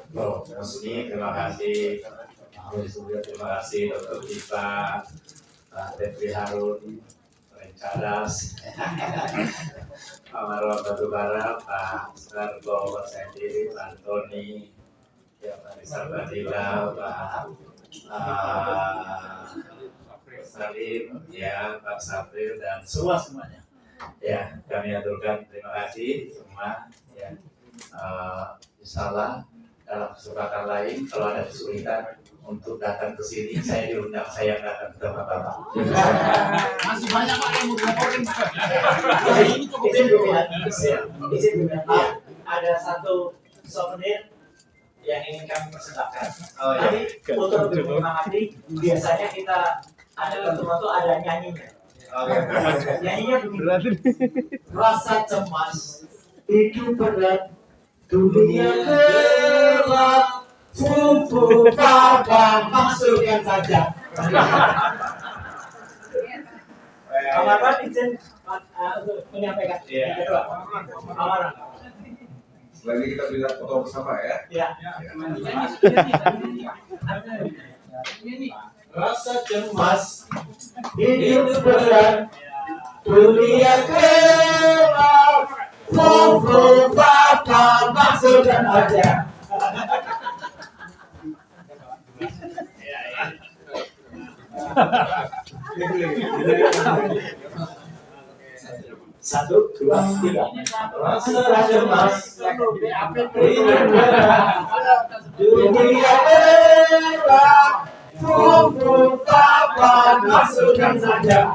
Prof. Musni, terima kasih. Terima kasih Dr. Dipa, Pak Refli Harun, Rencadas, Pak Marwan Batubara, Pak Sargo, Pak Sendiri, Pak Antoni, ya, Pak Rizal Badila, Pak Salim, ya, Pak Sabril, dan semuanya. Ya, kami aturkan terima kasih semua. Ya, insya Allah dalam kesempatan lain kalau ada kesulitan untuk datang ke sini, saya diundang, saya datang ke Bapak. Masih banyak Pak yang mau dilaporin. Izin ada satu souvenir yang ingin kami persembahkan. Tapi untuk menyemangati, biasanya kita ada pertemuan itu ada nyanyinya. Nyanyinya begini. Rasa cemas, hidup berat, dunia gelap, fufu papa, masukkan saja. Amaran izin untuk menyampaikan. Amaran. Lagi kita bisa foto bersama ya. Ya. Rasa cemas, hidup berat, dunia gelap, fufu papa, masukkan aja. Satu, dua, tiga. Rasa cemas, hidup berat, dunia gelap, fufu papa, masukkan saja.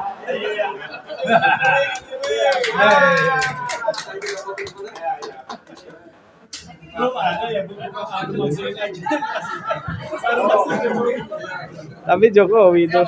Tapi Jokowi itu